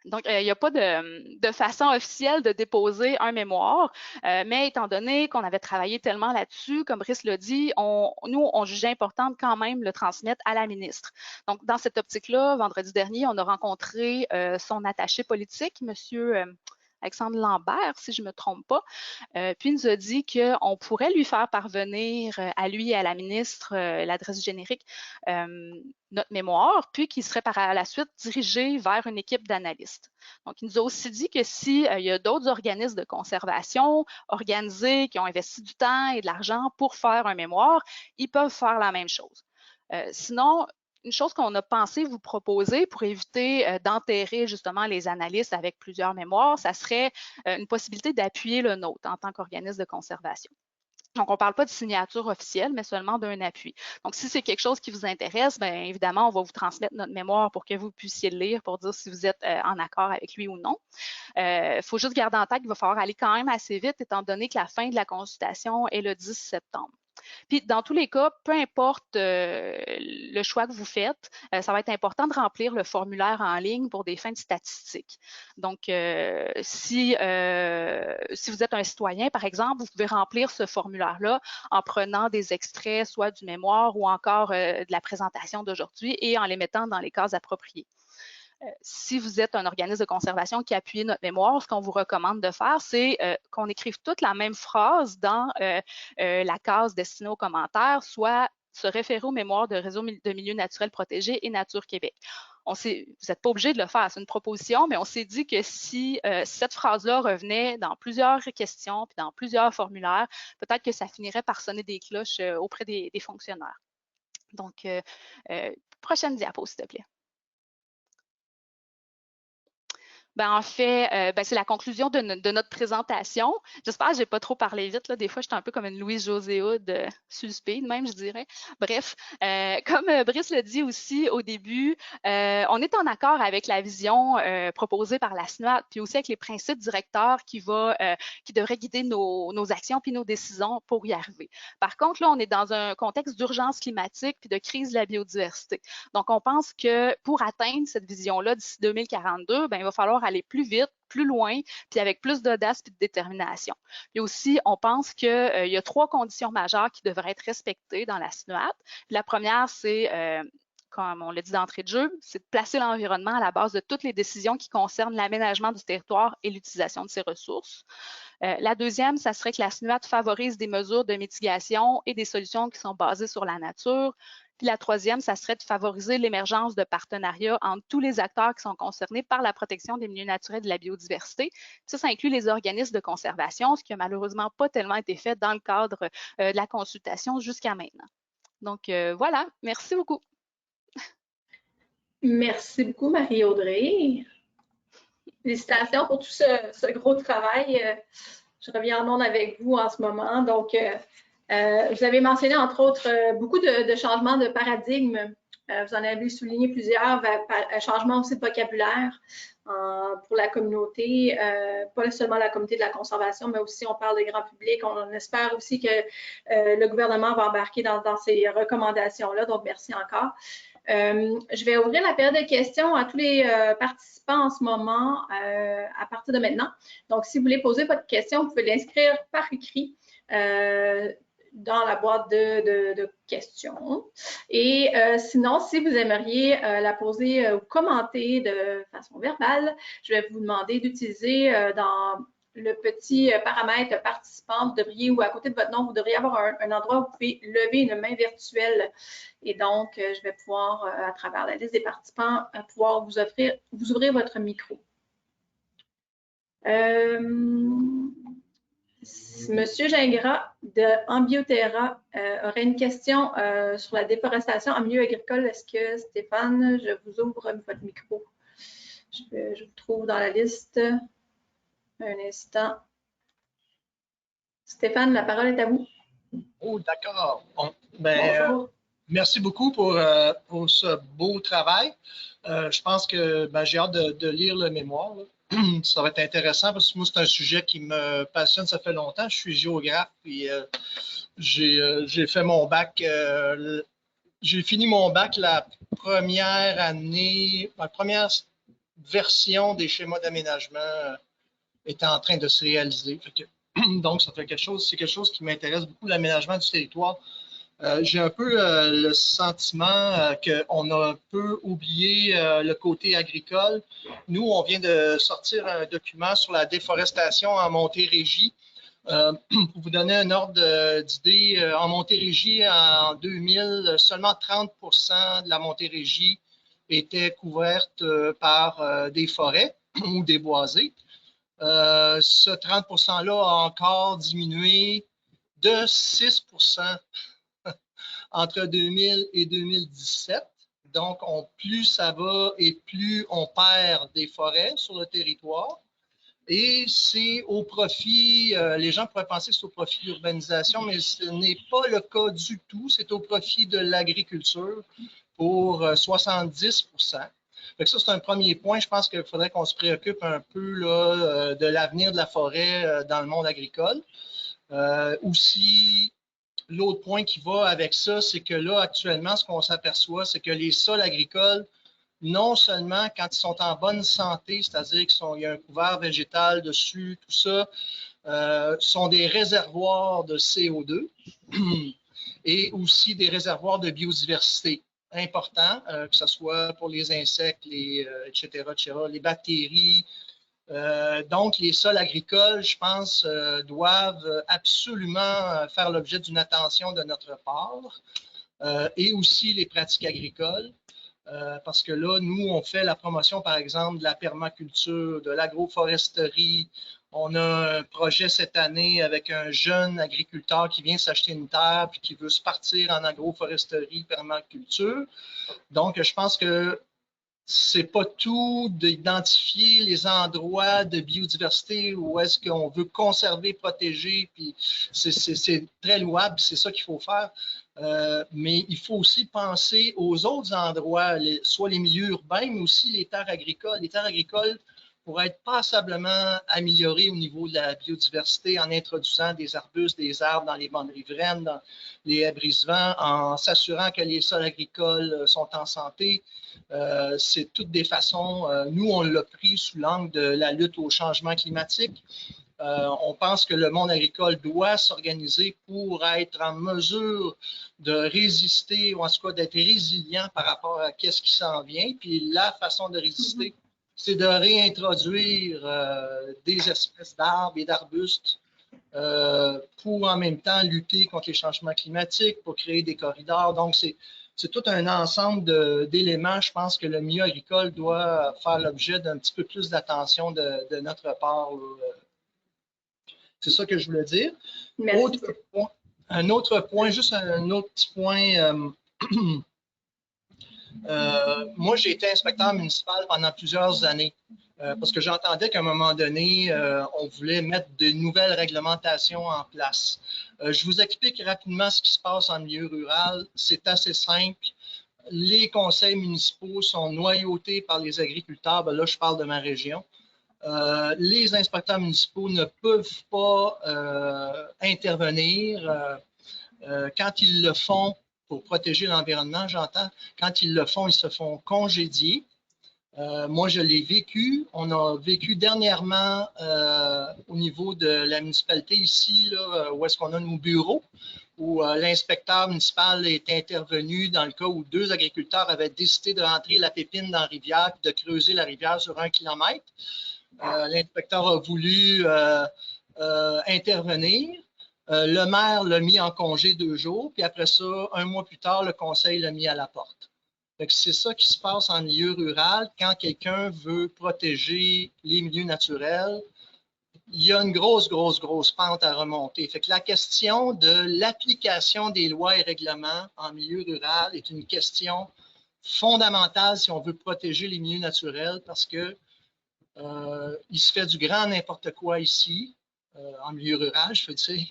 Donc, il n'y a pas de façon officielle de déposer un mémoire, mais étant donné qu'on avait travaillé tellement là-dessus, comme Brice l'a dit, nous, on jugeait important de quand même le transmettre à la ministre. Donc, dans cette optique-là, vendredi dernier, on a rencontré son attaché politique, monsieur Alexandre Lambert, si je ne me trompe pas, puis il nous a dit qu'on pourrait lui faire parvenir à lui et à la ministre l'adresse générique notre mémoire, puis qu'il serait par la suite dirigé vers une équipe d'analystes. Donc, il nous a aussi dit que s'il y a d'autres organismes de conservation organisés qui ont investi du temps et de l'argent pour faire un mémoire, ils peuvent faire la même chose. Sinon, une chose qu'on a pensé vous proposer pour éviter d'enterrer justement les analystes avec plusieurs mémoires, ça serait une possibilité d'appuyer le nôtre en tant qu'organisme de conservation. Donc, on ne parle pas de signature officielle, mais seulement d'un appui. Donc, si c'est quelque chose qui vous intéresse, bien évidemment, on va vous transmettre notre mémoire pour que vous puissiez le lire pour dire si vous êtes en accord avec lui ou non. Il faut juste garder en tête qu'il va falloir aller quand même assez vite, étant donné que la fin de la consultation est le 10 septembre. Puis, dans tous les cas, peu importe le choix que vous faites, ça va être important de remplir le formulaire en ligne pour des fins de statistiques. Donc, si vous êtes un citoyen, par exemple, vous pouvez remplir ce formulaire-là en prenant des extraits, soit du mémoire ou encore de la présentation d'aujourd'hui et en les mettant dans les cases appropriées. Si vous êtes un organisme de conservation qui appuie notre mémoire, ce qu'on vous recommande de faire, c'est qu'on écrive toute la même phrase dans la case destinée aux commentaires, soit se référer aux mémoires de réseau de milieux naturels protégés et Nature Québec. Vous n'êtes pas obligé de le faire, c'est une proposition, mais on s'est dit que si cette phrase-là revenait dans plusieurs questions puis dans plusieurs formulaires, peut-être que ça finirait par sonner des cloches auprès des fonctionnaires. Donc, prochaine diapo, s'il te plaît. Ben, en fait, c'est la conclusion de notre présentation. J'espère que j'ai pas trop parlé vite, là. Des fois, j'étais un peu comme une Louise José Hood sur le speed, même, je dirais. Bref, comme Brice le dit aussi au début, on est en accord avec la vision proposée par la SNUAT, puis aussi avec les principes directeurs qui devraient guider nos actions puis nos décisions pour y arriver. Par contre, là, on est dans un contexte d'urgence climatique puis de crise de la biodiversité. Donc, on pense que pour atteindre cette vision-là d'ici 2042, ben, il va falloir aller plus vite, plus loin, puis avec plus d'audace et de détermination. Puis aussi, on pense qu'il y a 3 conditions majeures qui devraient être respectées dans la SNUAT. La première, c'est comme on l'a dit d'entrée de jeu, c'est de placer l'environnement à la base de toutes les décisions qui concernent l'aménagement du territoire et l'utilisation de ses ressources. La deuxième, ça serait que la SNUAT favorise des mesures de mitigation et des solutions qui sont basées sur la nature. Puis la troisième, ça serait de favoriser l'émergence de partenariats entre tous les acteurs qui sont concernés par la protection des milieux naturels et de la biodiversité. Ça inclut les organismes de conservation, ce qui n'a malheureusement pas tellement été fait dans le cadre de la consultation jusqu'à maintenant. Donc voilà, merci beaucoup. Merci beaucoup, Marie-Audrey. Félicitations pour tout ce gros travail. Je reviens en ondes avec vous en ce moment. Donc, vous avez mentionné, entre autres, beaucoup de changements de paradigme. Vous en avez souligné plusieurs, changements aussi de vocabulaire pour la communauté, pas seulement la communauté de la conservation, mais aussi on parle de grand public. On espère aussi que le gouvernement va embarquer dans ces recommandations-là. Donc, merci encore. Je vais ouvrir la période de questions à tous les participants en ce moment à partir de maintenant. Donc, si vous voulez poser votre question, vous pouvez l'inscrire par écrit dans la boîte de questions. Et sinon, si vous aimeriez la poser ou commenter de façon verbale, je vais vous demander d'utiliser dans le petit paramètre participant, vous devriez, ou à côté de votre nom, vous devriez avoir un endroit où vous pouvez lever une main virtuelle. Et donc, je vais pouvoir, à travers la liste des participants, pouvoir vous ouvrir votre micro. Monsieur Gingras de Ambioterra aurait une question sur la déforestation en milieu agricole. Est-ce que, Stéphane, je vous ouvre votre micro? Je vous trouve dans la liste. Un instant. Stéphane, la parole est à vous. Oh, d'accord. Bon, ben, merci beaucoup pour ce beau travail. Je pense que j'ai hâte de lire le mémoire. Là. Ça va être intéressant parce que moi, c'est un sujet qui me passionne, ça fait longtemps. Je suis géographe et j'ai fait mon bac. J'ai fini mon bac la première année, la première version des schémas d'aménagement était en train de se réaliser. Donc, ça fait c'est quelque chose qui m'intéresse beaucoup, l'aménagement du territoire. J'ai un peu le sentiment qu'on a un peu oublié le côté agricole. Nous, on vient de sortir un document sur la déforestation en Montérégie. Pour vous donner un ordre d'idée, en Montérégie, en 2000, seulement 30% de la Montérégie était couverte par des forêts ou des boisés. Ce 30%-là a encore diminué de 6% entre 2000 et 2017. Donc, plus ça va et plus on perd des forêts sur le territoire. Et c'est au profit, les gens pourraient penser que c'est au profit de l'urbanisation, mais ce n'est pas le cas du tout. C'est au profit de l'agriculture pour 70%. Donc ça, c'est un premier point. Je pense qu'il faudrait qu'on se préoccupe un peu là, de l'avenir de la forêt dans le monde agricole. Aussi, l'autre point qui va avec ça, c'est que là, actuellement, ce qu'on s'aperçoit, c'est que les sols agricoles, non seulement quand ils sont en bonne santé, c'est-à-dire qu'il y a un couvert végétal dessus, tout ça, sont des réservoirs de CO2 et aussi des réservoirs de biodiversité importants, que ce soit pour les insectes, etc., les bactéries. Donc, les sols agricoles, je pense, doivent absolument faire l'objet d'une attention de notre part et aussi les pratiques agricoles. Parce que là, nous, on fait la promotion, par exemple, de la permaculture, de l'agroforesterie. On a un projet cette année avec un jeune agriculteur qui vient s'acheter une terre puis qui veut se partir en agroforesterie, permaculture. Donc, je pense que c'est pas tout d'identifier les endroits de biodiversité où est-ce qu'on veut conserver, protéger, puis c'est très louable, c'est ça qu'il faut faire. Mais il faut aussi penser aux autres endroits, soit les milieux urbains, mais aussi les terres agricoles. Les terres agricoles pourraient être passablement améliorées au niveau de la biodiversité en introduisant des arbustes, des arbres dans les bandes riveraines, dans les haies brise-vent, en s'assurant que les sols agricoles sont en santé. C'est toutes des façons, nous on l'a pris sous l'angle de la lutte au changement climatique. On pense que le monde agricole doit s'organiser pour être en mesure de résister, ou en tout cas d'être résilient par rapport à ce qui s'en vient. Puis la façon de résister, c'est de réintroduire des espèces d'arbres et d'arbustes pour en même temps lutter contre les changements climatiques, pour créer des corridors. Donc, c'est tout un ensemble d'éléments. Je pense que le milieu agricole doit faire l'objet d'un petit peu plus d'attention de notre part. C'est ça que je voulais dire. Un autre point, juste un autre petit point. Moi, j'ai été inspecteur municipal pendant plusieurs années parce que j'entendais qu'à un moment donné, on voulait mettre de nouvelles réglementations en place. Je vous explique rapidement ce qui se passe en milieu rural. C'est assez simple. Les conseils municipaux sont noyautés par les agriculteurs. Ben là, je parle de ma région. Les inspecteurs municipaux ne peuvent pas intervenir. Quand ils le font, pour protéger l'environnement, j'entends, quand ils le font, ils se font congédier. Moi, je l'ai vécu. On a vécu dernièrement au niveau de la municipalité ici, là, où est-ce qu'on a nos bureaux, où l'inspecteur municipal est intervenu dans le cas où 2 agriculteurs avaient décidé de rentrer la pépine dans la rivière et de creuser la rivière sur 1 kilomètre. L'inspecteur a voulu intervenir. Le maire l'a mis en congé 2 jours, puis après ça, 1 mois plus tard, le conseil l'a mis à la porte. C'est ça qui se passe en milieu rural. Quand quelqu'un veut protéger les milieux naturels, il y a une grosse pente à remonter. Fait que la question de l'application des lois et règlements en milieu rural est une question fondamentale si on veut protéger les milieux naturels parce que il se fait du grand n'importe quoi ici, en milieu rural, je veux dire.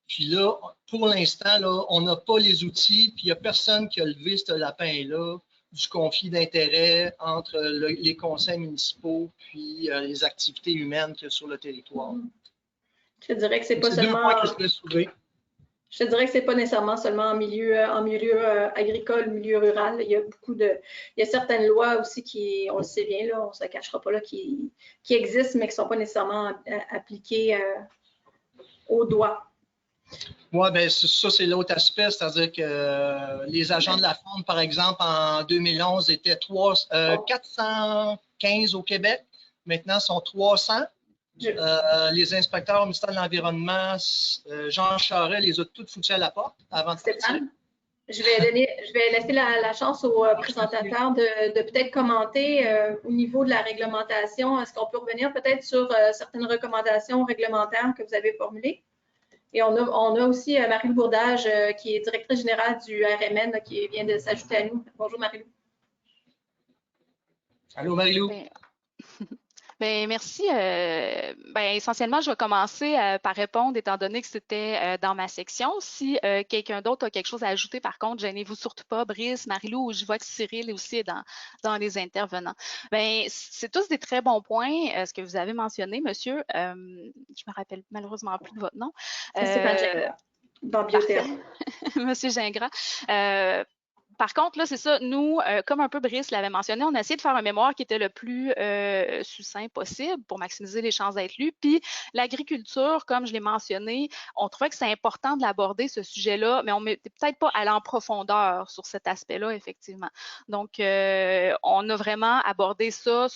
Puis là, pour l'instant, on n'a pas les outils, puis il n'y a personne qui a levé ce lapin-là du conflit d'intérêts entre les conseils municipaux puis les activités humaines qu'il y a sur le territoire. Je dirais que c'est pas seulement... Je te dirais que c'est pas nécessairement seulement en milieu agricole, milieu rural. Il y a certaines lois aussi qui, on le sait bien, là, on ne se cachera pas, là, qui existent, mais qui ne sont pas nécessairement appliquées au doigt. Oui, bien, ça, c'est l'autre aspect, c'est-à-dire que les agents de la faune, par exemple, en 2011, étaient 415 au Québec. Maintenant, ils sont 300. Les inspecteurs au ministère de l'Environnement, Jean Charest les a toutes foutues à la porte avant de partir. Je vais laisser la chance aux présentateurs de peut-être commenter au niveau de la réglementation. Est-ce qu'on peut revenir peut-être sur certaines recommandations réglementaires que vous avez formulées? Et on a aussi Marie-Lou Bourdage, qui est directrice générale du RMN, qui vient de s'ajouter à nous. Bonjour Marie-Lou. Allô Marie-Lou. Bien, merci. Essentiellement, je vais commencer par répondre, étant donné que c'était dans ma section. Si quelqu'un d'autre a quelque chose à ajouter, par contre, gênez-vous surtout pas, Brice, Marie-Lou, je vois que Cyril aussi est dans les intervenants. Bien, c'est tous des très bons points, ce que vous avez mentionné, monsieur. Je me rappelle malheureusement plus de votre nom. Stéphane Gingras, dans Biothéa. Monsieur Gingras. Par contre, là, c'est ça, nous, comme un peu Brice l'avait mentionné, on a essayé de faire un mémoire qui était le plus succinct possible pour maximiser les chances d'être lu. Puis l'agriculture, comme je l'ai mentionné, on trouvait que c'est important de l'aborder, ce sujet-là, mais on n'était peut-être pas allé en profondeur sur cet aspect-là, effectivement. Donc, on a vraiment abordé ça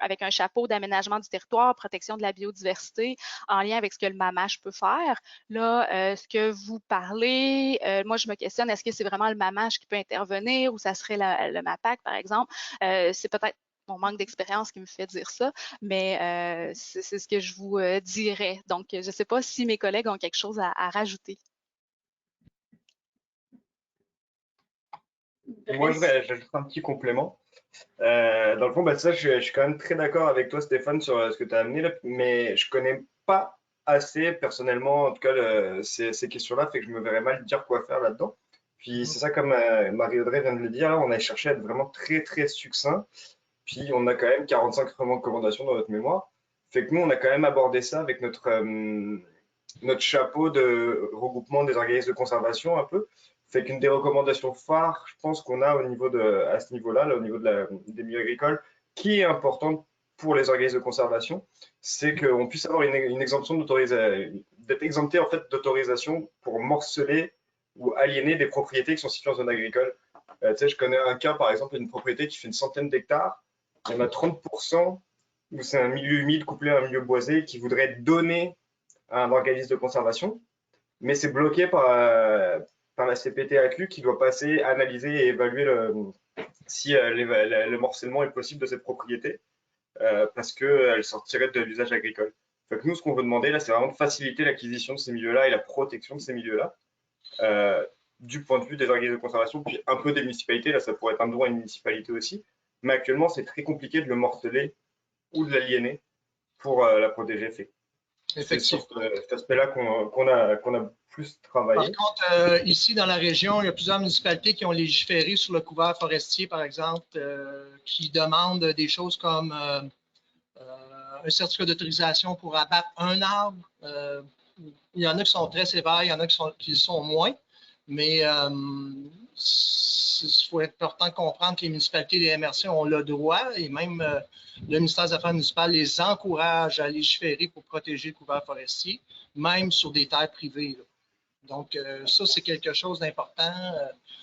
avec un chapeau d'aménagement du territoire, protection de la biodiversité, en lien avec ce que le MAMACH peut faire. Là, ce que vous parlez, moi, je me questionne, est-ce que c'est vraiment le MAMACH qui peut intervenir ou ça serait le MAPAC, par exemple? C'est peut-être mon manque d'expérience qui me fait dire ça, mais c'est ce que je vous dirais. Donc, je ne sais pas si mes collègues ont quelque chose à rajouter. Moi, je vais ajouter un petit complément. Dans le fond, ça, je suis quand même très d'accord avec toi, Stéphane, sur ce que tu as amené là, mais je connais pas assez personnellement, en tout cas, ces questions-là, fait que je me verrais mal dire quoi faire là-dedans. Puis c'est ça, comme Marie-Audrey vient de le dire, là, on a cherché à être vraiment très, très succinct. Puis on a quand même 45 recommandations dans notre mémoire. Fait que nous, on a quand même abordé ça avec notre chapeau de regroupement des organismes de conservation un peu. Fait qu'une des recommandations phares, je pense qu'on a à ce niveau-là, là, au niveau des milieux agricoles, qui est importante pour les organismes de conservation, c'est qu'on puisse avoir une exemption d'être exempté en fait d'autorisation pour morceler ou aliéner des propriétés qui sont situées en zone agricole. Tu sais, je connais un cas, par exemple, une propriété qui fait une centaine d'hectares. Il y en a 30% où c'est un milieu humide couplé à un milieu boisé qui voudrait donner à un organisme de conservation, mais c'est bloqué par la CPT-ACLU qui doit passer, analyser et évaluer si le morcellement est possible de cette propriété parce qu'elle sortirait de l'usage agricole. Fait que nous, ce qu'on veut demander là, c'est vraiment de faciliter l'acquisition de ces milieux-là et la protection de ces milieux-là. Du point de vue des organismes de conservation, puis un peu des municipalités, là ça pourrait être un droit à une municipalité aussi, mais actuellement c'est très compliqué de le morceler ou de l'aliéner pour la protéger. C'est sur cet aspect-là qu'on a plus travaillé. Par contre, ici dans la région, il y a plusieurs municipalités qui ont légiféré sur le couvert forestier, par exemple, qui demandent des choses comme un certificat d'autorisation pour abattre un arbre. Il y en a qui sont très sévères, il y en a qui sont moins, mais il faut être important de comprendre que les municipalités et les MRC ont le droit, et même le ministère des Affaires municipales les encourage à légiférer pour protéger le couvert forestier, même sur des terres privées. Là. Donc, ça, c'est quelque chose d'important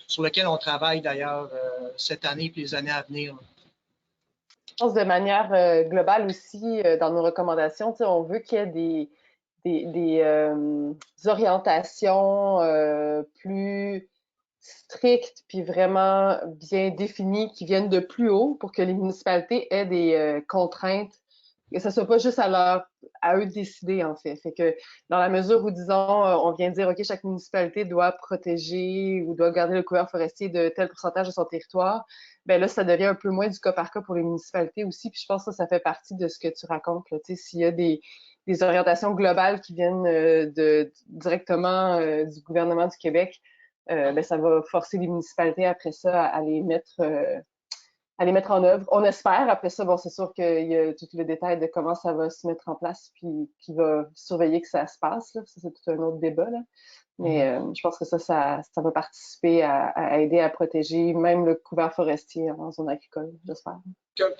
sur lequel on travaille d'ailleurs cette année et les années à venir. Là. Je pense de manière globale aussi, dans nos recommandations, on veut qu'il y ait des orientations plus strictes puis vraiment bien définies qui viennent de plus haut pour que les municipalités aient des contraintes, que ce soit pas juste à eux de décider en fait. Fait que dans la mesure où, disons, on vient de dire, OK, chaque municipalité doit protéger ou doit garder le couvert forestier de tel pourcentage de son territoire, ben là, ça devient un peu moins du cas par cas pour les municipalités aussi. Puis je pense que ça fait partie de ce que tu racontes. S'il y a des orientations globales qui viennent directement du gouvernement du Québec, ben ça va forcer les municipalités après ça à les mettre en œuvre. On espère. Après ça, bon, c'est sûr qu'il y a tout le détail de comment ça va se mettre en place puis qui va surveiller que ça se passe. Là. Ça, c'est tout un autre débat. Là. Mais je pense que ça va participer à aider à protéger même le couvert forestier en zone agricole, j'espère.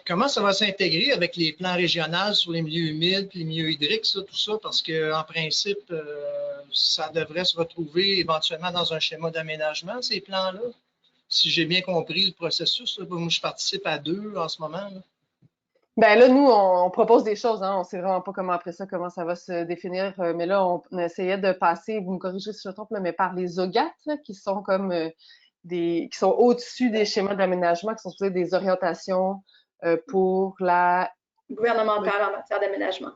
Comment ça va s'intégrer avec les plans régionaux sur les milieux humides, les milieux hydriques, ça, tout ça? Parce qu'en principe, ça devrait se retrouver éventuellement dans un schéma d'aménagement, ces plans-là. Si j'ai bien compris le processus, là, moi, je participe à 2 en ce moment. Là. Ben là, nous, on propose des choses. Hein. On sait vraiment pas comment après ça, comment ça va se définir. Mais là, on essayait de passer, vous me corrigez si je me trompe, là, mais par les OGAT, là, qui sont comme qui sont au-dessus des schémas d'aménagement, qui sont supposés des orientations pour la gouvernementale en matière d'aménagement.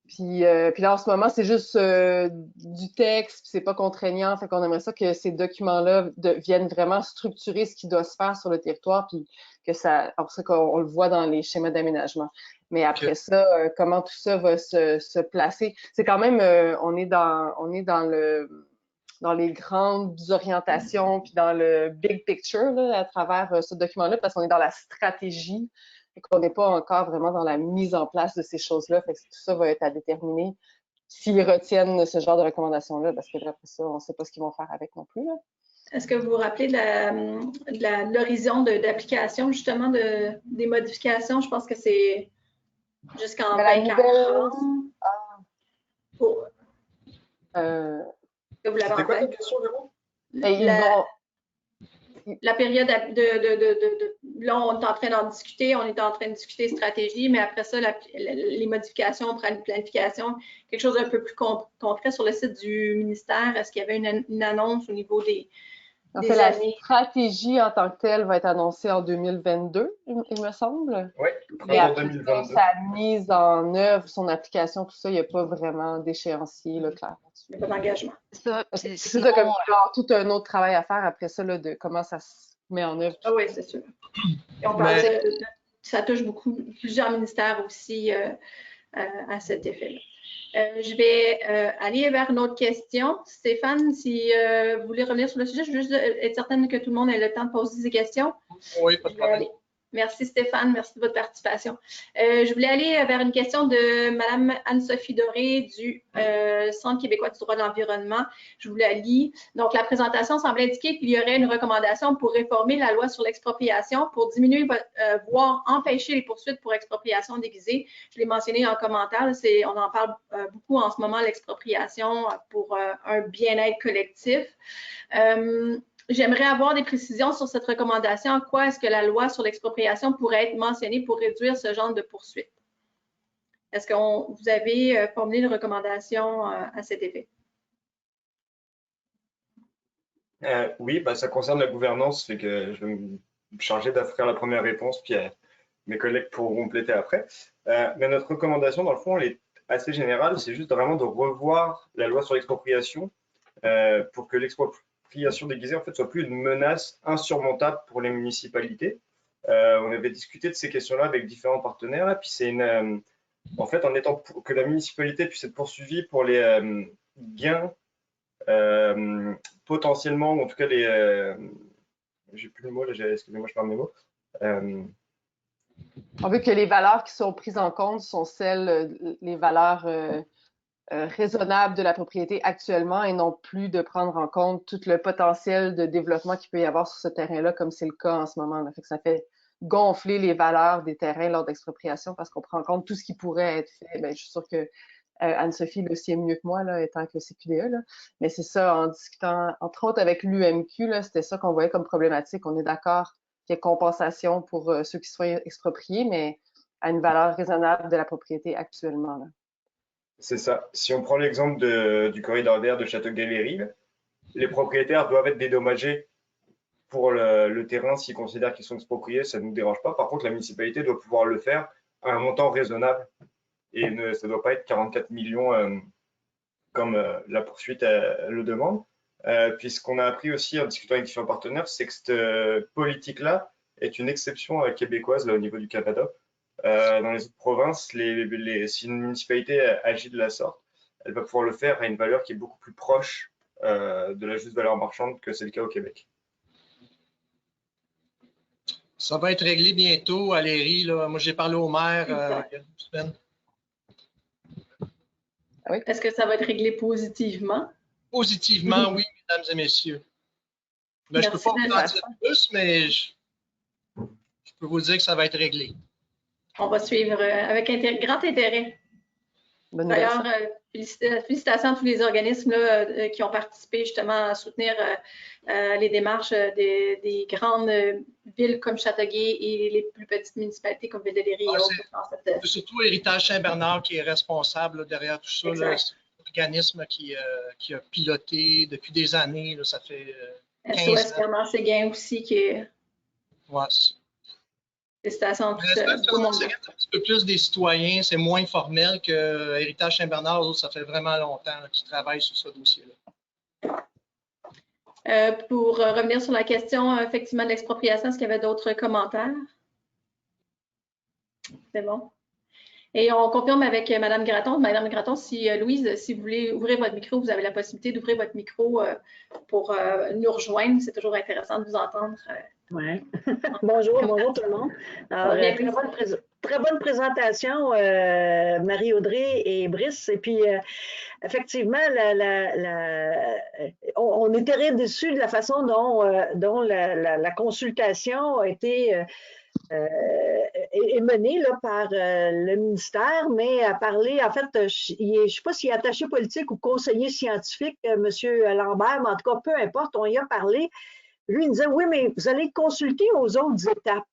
Puis là, en ce moment, c'est juste du texte, puis c'est pas contraignant. Fait qu'on aimerait ça que ces documents-là viennent vraiment structurer ce qui doit se faire sur le territoire, puis que ça, après ça, qu'on le voit dans les schémas d'aménagement. Mais après ça, comment tout ça va se placer? C'est quand même, on est dans les grandes orientations, puis dans le big picture là, à travers ce document-là, parce qu'on est dans la stratégie. Fait qu'on n'est pas encore vraiment dans la mise en place de ces choses-là. Fait que tout ça va être à déterminer s'ils retiennent ce genre de recommandations-là, parce que après ça, on ne sait pas ce qu'ils vont faire avec non plus. Est-ce que vous vous rappelez de l'horizon d'application, justement, des modifications? Je pense que c'est jusqu'en 2040. Vous l'avez en tête? C'était quoi ta question, Véro? La période là, on est en train d'en discuter, on est en train de discuter stratégie, mais après ça, les modifications, on prend une planification, quelque chose d'un peu plus concret sur le site du ministère. Est-ce qu'il y avait une annonce au niveau des fait, la stratégie en tant que telle va être annoncée en 2022, il me semble. Oui, mais après 2022. Sa mise en œuvre, son application, tout ça, il n'y a pas vraiment d'échéancier clair. Il n'y a pas d'engagement. C'est ça, comme tout un autre travail à faire après ça, là, de comment ça met en œuvre. Ah oui, c'est sûr. Et on parle ça touche plusieurs ministères aussi à cet effet-là. Je vais aller vers une autre question. Stéphane, si vous voulez revenir sur le sujet, je veux juste être certaine que tout le monde ait le temps de poser ses questions. Oui, pas de problème. Merci Stéphane, merci de votre participation. Je voulais aller vers une question de Mme Anne-Sophie Doré du Centre québécois du droit de l'environnement. Je vous la lis. Donc, la présentation semble indiquer qu'il y aurait une recommandation pour réformer la loi sur l'expropriation pour diminuer, voire empêcher les poursuites pour expropriation déguisée. Je l'ai mentionné en commentaire, on en parle beaucoup en ce moment, l'expropriation pour un bien-être collectif. J'aimerais avoir des précisions sur cette recommandation. En quoi est-ce que la loi sur l'expropriation pourrait être mentionnée pour réduire ce genre de poursuite? Est-ce que vous avez formulé une recommandation à cet effet? Oui, ça concerne la gouvernance, fait que je vais me charger d'offrir la première réponse, puis mes collègues pourront compléter après. Mais notre recommandation, dans le fond, elle est assez générale. C'est juste vraiment de revoir la loi sur l'expropriation pour que l'expropriation déguisée en fait soit plus une menace insurmontable pour les municipalités. On avait discuté de ces questions-là avec différents partenaires, là, puis c'est en fait en étant que la municipalité puisse être poursuivie pour les gains potentiellement, ou en tout cas les j'ai plus le mot là, excusez-moi, je perds mes mots. On veut que les valeurs qui sont prises en compte sont les valeurs raisonnable de la propriété actuellement et non plus de prendre en compte tout le potentiel de développement qu'il peut y avoir sur ce terrain-là, comme c'est le cas en ce moment. Là. Fait que ça fait gonfler les valeurs des terrains lors d'expropriation parce qu'on prend en compte tout ce qui pourrait être fait. Bien, je suis sûre que Anne-Sophie le sait mieux que moi, là, étant que CQDE. Là. Mais c'est ça, en discutant, entre autres, avec l'UMQ, c'était ça qu'on voyait comme problématique. On est d'accord qu'il y ait compensation pour ceux qui soient expropriés, mais à une valeur raisonnable de la propriété actuellement. Là. C'est ça. Si on prend l'exemple du corridor vert de Château-Galéry, les propriétaires doivent être dédommagés pour le terrain s'ils considèrent qu'ils sont expropriés, ça ne nous dérange pas. Par contre, la municipalité doit pouvoir le faire à un montant raisonnable et ça ne doit pas être 44 millions comme la poursuite le demande. Puisqu'on a appris aussi en discutant avec différents partenaires, c'est que cette politique-là est une exception québécoise là, au niveau du Canada. Dans les autres provinces, si une municipalité agit de la sorte, elle va pouvoir le faire à une valeur qui est beaucoup plus proche de la juste valeur marchande que c'est le cas au Québec. Ça va être réglé bientôt à Léry. Moi, j'ai parlé au maire il y a 2 semaines. Oui. Est-ce que ça va être réglé positivement? Positivement, oui, mesdames et messieurs. Ben, je ne peux pas vous en dire plus, mais je peux vous dire que ça va être réglé. On va suivre avec grand intérêt. D'ailleurs, félicitations à tous les organismes là, qui ont participé justement à soutenir les démarches des grandes villes comme Châteauguay et les plus petites municipalités comme Ville-de-Léry et autres. C'est surtout Héritage Saint-Bernard qui est responsable là, derrière tout ça. C'est l'organisme qui a piloté depuis des années. Là, ça fait 15 ans. SOS Séguin aussi qui est... Ouais, félicitations à tout le monde. C'est un petit peu plus des citoyens, c'est moins formel que Héritage Saint-Bernard. Ça fait vraiment longtemps qu'ils travaillent sur ce dossier-là. Pour revenir sur la question effectivement de l'expropriation, est-ce qu'il y avait d'autres commentaires? C'est bon. Et on confirme avec Mme Gratton. Mme Gratton, Louise, si vous voulez ouvrir votre micro, vous avez la possibilité d'ouvrir votre micro pour nous rejoindre. C'est toujours intéressant de vous entendre. Oui. Bonjour tout le monde. Alors, très bonne présentation, Marie-Audrey et Brice. Et puis, effectivement, on est très déçus de la façon dont la consultation a été est menée là, par le ministère, mais à parler, en fait, je ne sais pas s'il est attaché politique ou conseiller scientifique, M. Lambert, mais en tout cas, peu importe, on y a parlé. Lui, il disait, oui, mais vous allez consulter aux autres étapes,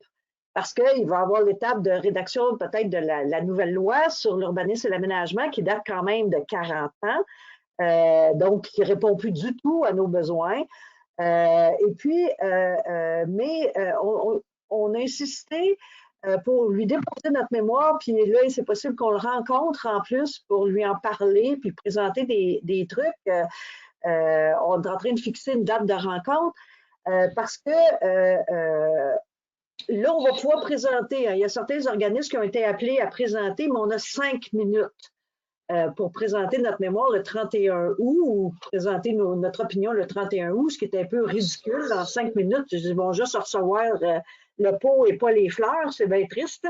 parce qu'il va y avoir l'étape de rédaction peut-être de la nouvelle loi sur l'urbanisme et l'aménagement qui date quand même de 40 ans, donc qui ne répond plus du tout à nos besoins. Et puis, on a insisté pour lui déposer notre mémoire, puis là, c'est possible qu'on le rencontre en plus pour lui en parler, puis présenter des trucs. On est en train de fixer une date de rencontre. parce que là, on va pouvoir présenter. Il y a certains organismes qui ont été appelés à présenter, mais on a 5 minutes pour présenter notre mémoire le 31 août ou présenter notre opinion le 31 août, ce qui est un peu ridicule. Dans 5 minutes, ils vont juste recevoir le pot et pas les fleurs. C'est bien triste.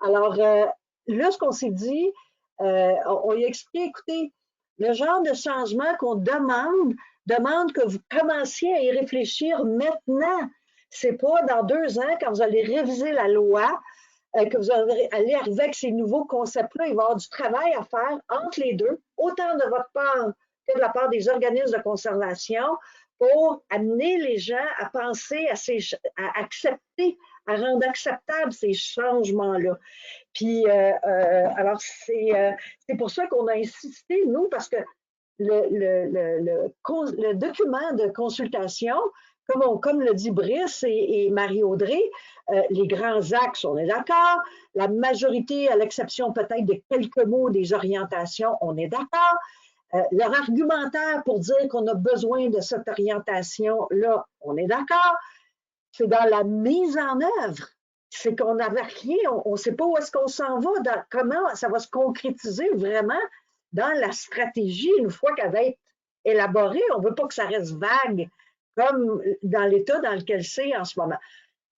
Alors, là, ce qu'on s'est dit, on y a expliqué, écoutez, le genre de changement qu'on demande que vous commenciez à y réfléchir maintenant. C'est pas dans 2 ans, quand vous allez réviser la loi, que vous allez arriver avec ces nouveaux concepts-là. Il va y avoir du travail à faire entre les deux, autant de votre part que de la part des organismes de conservation, pour amener les gens à penser, à accepter, à rendre acceptables ces changements-là. Puis, alors, c'est pour ça qu'on a insisté, nous, parce que le document de consultation, comme le dit Brice et Marie-Audrey, les grands axes, on est d'accord. La majorité, à l'exception peut-être de quelques mots des orientations, on est d'accord. Leur argumentaire pour dire qu'on a besoin de cette orientation-là, on est d'accord. C'est dans la mise en œuvre. C'est qu'on n'avait rien, on ne sait pas où est-ce qu'on s'en va, comment ça va se concrétiser vraiment dans la stratégie une fois qu'elle va être élaborée. On ne veut pas que ça reste vague, comme dans l'état dans lequel c'est en ce moment.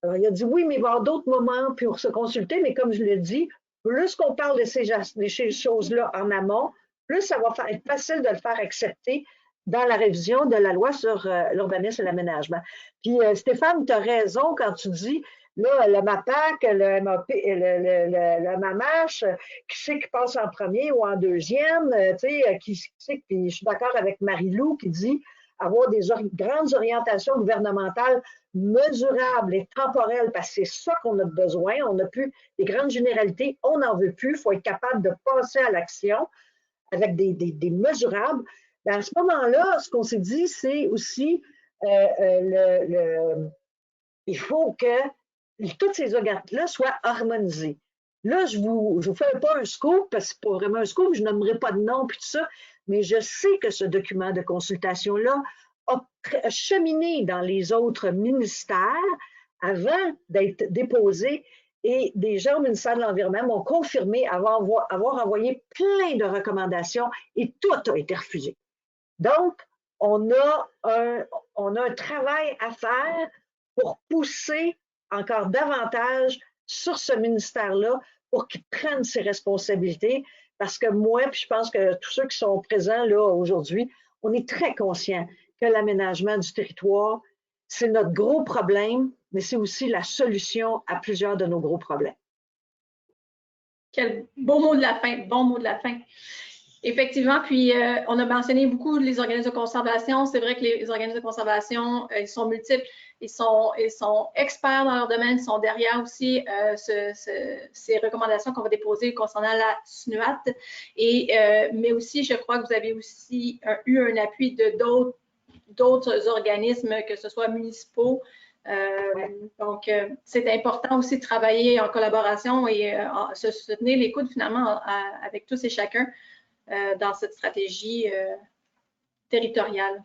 Alors, il a dit oui, mais il va y avoir d'autres moments pour se consulter, mais comme je l'ai dit, plus qu'on parle de ces choses-là en amont, plus ça va être facile de le faire accepter dans la révision de la loi sur l'urbanisme et l'aménagement. Puis Stéphane, tu as raison quand tu dis, là, le MAPAC, le MAP, le MAMACH, qui c'est qui passe en premier ou en deuxième, tu sais, qui c'est, puis je suis d'accord avec Marie-Lou qui dit avoir des grandes orientations gouvernementales mesurables et temporelles, parce que c'est ça qu'on a besoin. On n'a plus des grandes généralités, on n'en veut plus. Il faut être capable de passer à l'action avec des mesurables. Ben, à ce moment-là, ce qu'on s'est dit, c'est aussi il faut que toutes ces organes-là soient harmonisés. Là, je vous fais pas un scoop, parce que c'est pas vraiment un scoop, je nommerai pas de nom puis tout ça, mais je sais que ce document de consultation-là a cheminé dans les autres ministères avant d'être déposé, et des gens au ministère de l'Environnement m'ont confirmé avoir envoyé plein de recommandations et tout a été refusé. Donc, on a un travail à faire pour pousser encore davantage sur ce ministère-là pour qu'il prenne ses responsabilités, parce que moi, puis je pense que tous ceux qui sont présents là aujourd'hui, on est très conscients que l'aménagement du territoire, c'est notre gros problème, mais c'est aussi la solution à plusieurs de nos gros problèmes. Quel beau mot de la fin, bon mot de la fin. Effectivement, puis on a mentionné beaucoup les organismes de conservation. C'est vrai que les organismes de conservation, ils sont multiples, ils sont experts dans leur domaine, ils sont derrière aussi ces recommandations qu'on va déposer concernant la SNUAT. Mais aussi, je crois que vous avez aussi eu un appui de d'autres organismes, que ce soit municipaux. Donc, c'est important aussi de travailler en collaboration et se tenir les coudes finalement avec tous et chacun dans cette stratégie territoriale.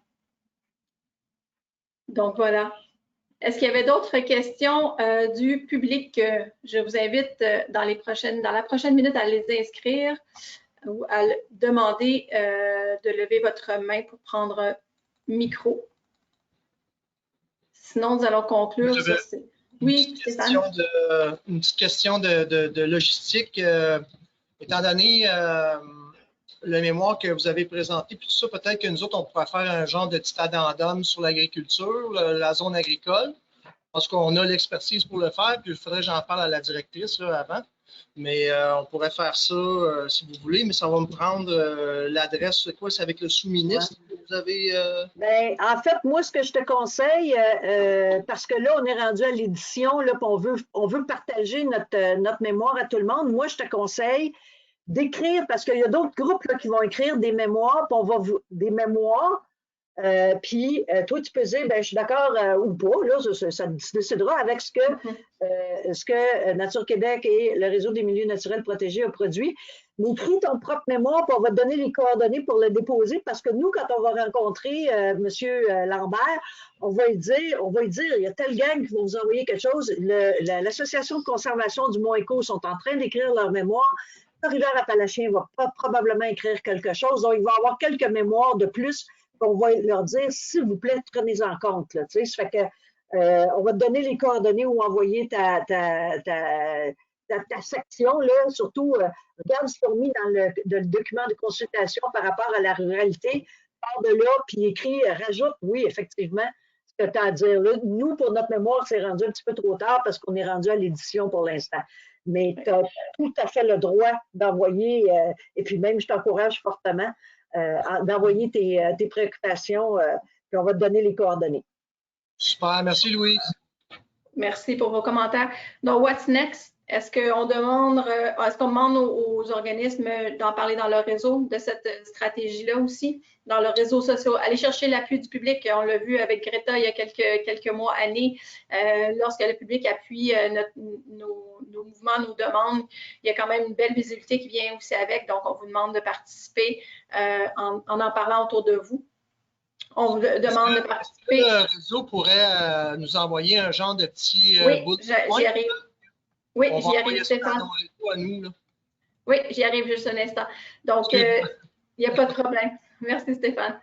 Donc, voilà. Est-ce qu'il y avait d'autres questions du public? Je vous invite dans la prochaine minute à les inscrire ou à demander de lever votre main pour prendre micro. Sinon, nous allons conclure sur ces... Oui, Stéphane. Une petite question de logistique. Étant donné le mémoire que vous avez présenté, puis tout ça, peut-être que nous autres, on pourrait faire un genre de petit addendum sur l'agriculture, la zone agricole, parce qu'on a l'expertise pour le faire, puis il faudrait que j'en parle à la directrice là, avant. Mais on pourrait faire ça si vous voulez, mais ça va me prendre l'adresse, c'est quoi? C'est avec le sous-ministre que vous avez... Ben, en fait, moi, ce que je te conseille, parce que là, on est rendu à l'édition, là, puis on veut partager notre mémoire à tout le monde. Moi, je te conseille d'écrire, parce qu'il y a d'autres groupes là, qui vont écrire des mémoires, puis des mémoires Puis toi, tu peux dire, ben, je suis d'accord ou pas, là, ça se décidera avec ce que Nature Québec et le Réseau des milieux naturels protégés ont produit. Mais écris ton propre mémoire, puis on va te donner les coordonnées pour le déposer, parce que nous, quand on va rencontrer M. Lambert, on va lui dire, il y a telle gang qui va vous envoyer quelque chose. L'Association de conservation du Mont-Éco sont en train d'écrire leur mémoire. Rivière-Appalachiens va probablement écrire quelque chose, donc il va y avoir quelques mémoires de plus qu'on va leur dire, s'il vous plaît, prenez en compte. Là, ça fait que, on va te donner les coordonnées où envoyer ta section, là, surtout, regarde ce qu'on a mis dans le document de consultation par rapport à la ruralité, part de là, puis écrit, rajoute, oui, effectivement, ce que tu as à dire. Là, nous, pour notre mémoire, c'est rendu un petit peu trop tard parce qu'on est rendu à l'édition pour l'instant. Mais tu as tout à fait le droit d'envoyer, et puis même, je t'encourage fortement, d'envoyer tes préoccupations, puis on va te donner les coordonnées. Super, merci Louise. Merci pour vos commentaires. Donc, what's next? Est-ce qu'on demande aux organismes d'en parler dans leur réseau, de cette stratégie-là aussi, dans leurs réseaux sociaux? Aller chercher l'appui du public. On l'a vu avec Greta il y a quelques mois, années, lorsque le public appuie nos mouvements, nos demandes, il y a quand même une belle visibilité qui vient aussi avec. Donc, on vous demande de participer en parlant autour de vous. On vous demande de participer. Le réseau pourrait nous envoyer un genre de petit bout de j'y arrive. Oui, j'y arrive, Stéphane. À nous, là. Oui, j'y arrive juste un instant. Donc, il n'y a pas de problème. Merci, Stéphane.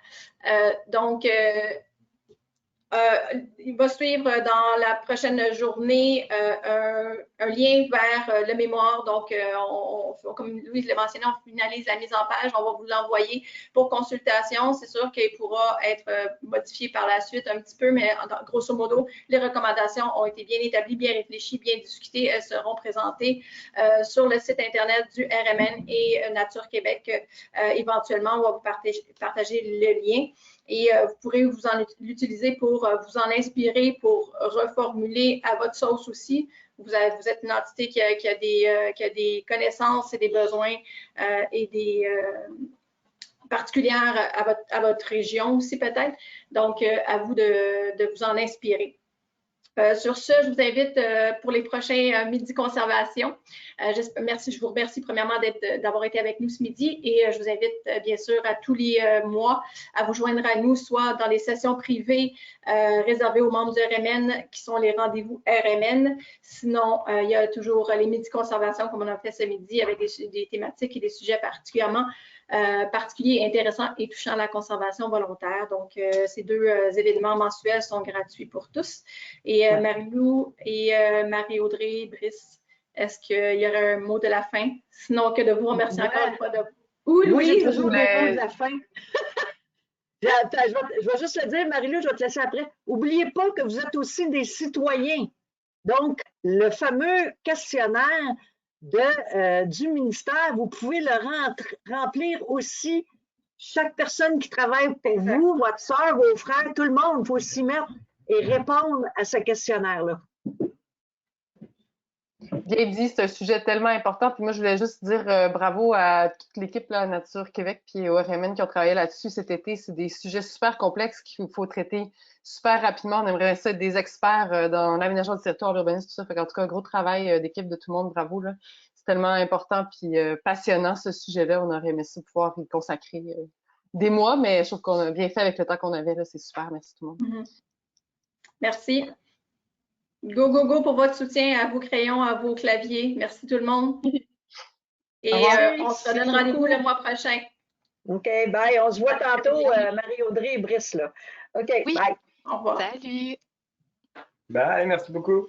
Il va suivre dans la prochaine journée un lien vers le mémoire. Donc, comme Louise l'a mentionné, on finalise la mise en page. On va vous l'envoyer pour consultation. C'est sûr qu'il pourra être modifié par la suite un petit peu, mais grosso modo, les recommandations ont été bien établies, bien réfléchies, bien discutées. Elles seront présentées sur le site Internet du RMN et Nature Québec. Éventuellement, on va vous partager le lien. Et vous pourrez l'utiliser pour vous en inspirer, pour reformuler à votre sauce aussi. Vous êtes une entité qui a des connaissances et des besoins et des particulières à votre région aussi peut-être. Donc, à vous de vous en inspirer. Sur ce, je vous invite pour les prochains Midi Conservation. Je vous remercie premièrement d'avoir été avec nous ce midi et je vous invite bien sûr à tous les mois à vous joindre à nous, soit dans les sessions privées réservées aux membres du RMN qui sont les rendez-vous RMN. Sinon, il y a toujours les Midi Conservation comme on a fait ce midi avec des thématiques et des sujets particulièrement particuliers, intéressants et touchant à la conservation volontaire. Donc, ces deux événements mensuels sont gratuits pour tous. Et Marie-Lou et Marie-Audrey Brice, est-ce qu'il y aurait un mot de la fin? Sinon, que de vous remercier encore une fois. Oui, j'ai toujours le mot de la fin. Je vais juste le dire, Marie-Lou, je vais te laisser après. N'oubliez pas que vous êtes aussi des citoyens. Donc, le fameux questionnaire du ministère, vous pouvez le remplir aussi. Chaque personne qui travaille pour vous, votre soeur, vos frères, tout le monde, il faut s'y mettre et répondre à ce questionnaire-là. Bien dit, c'est un sujet tellement important. Puis moi, je voulais juste dire bravo à toute l'équipe là, Nature Québec puis au RMN qui ont travaillé là-dessus cet été. C'est des sujets super complexes qu'il faut traiter super rapidement. On aimerait ça être des experts dans l'aménagement du territoire, l'urbanisme, tout ça. Fait qu'en tout cas, un gros travail d'équipe de tout le monde. Bravo, là. C'est tellement important puis passionnant, ce sujet-là. On aurait aimé ça pouvoir y consacrer des mois, mais je trouve qu'on a bien fait avec le temps qu'on avait. Là. C'est super. Merci tout le monde. Merci. Go, go, go pour votre soutien à vos crayons, à vos claviers. Merci tout le monde. Et on se redonne rendez-vous le mois prochain. OK, bye. On se voit tantôt, Marie-Audrey et Brice, là. OK, oui. bye. Au revoir. Salut. Bye, merci beaucoup.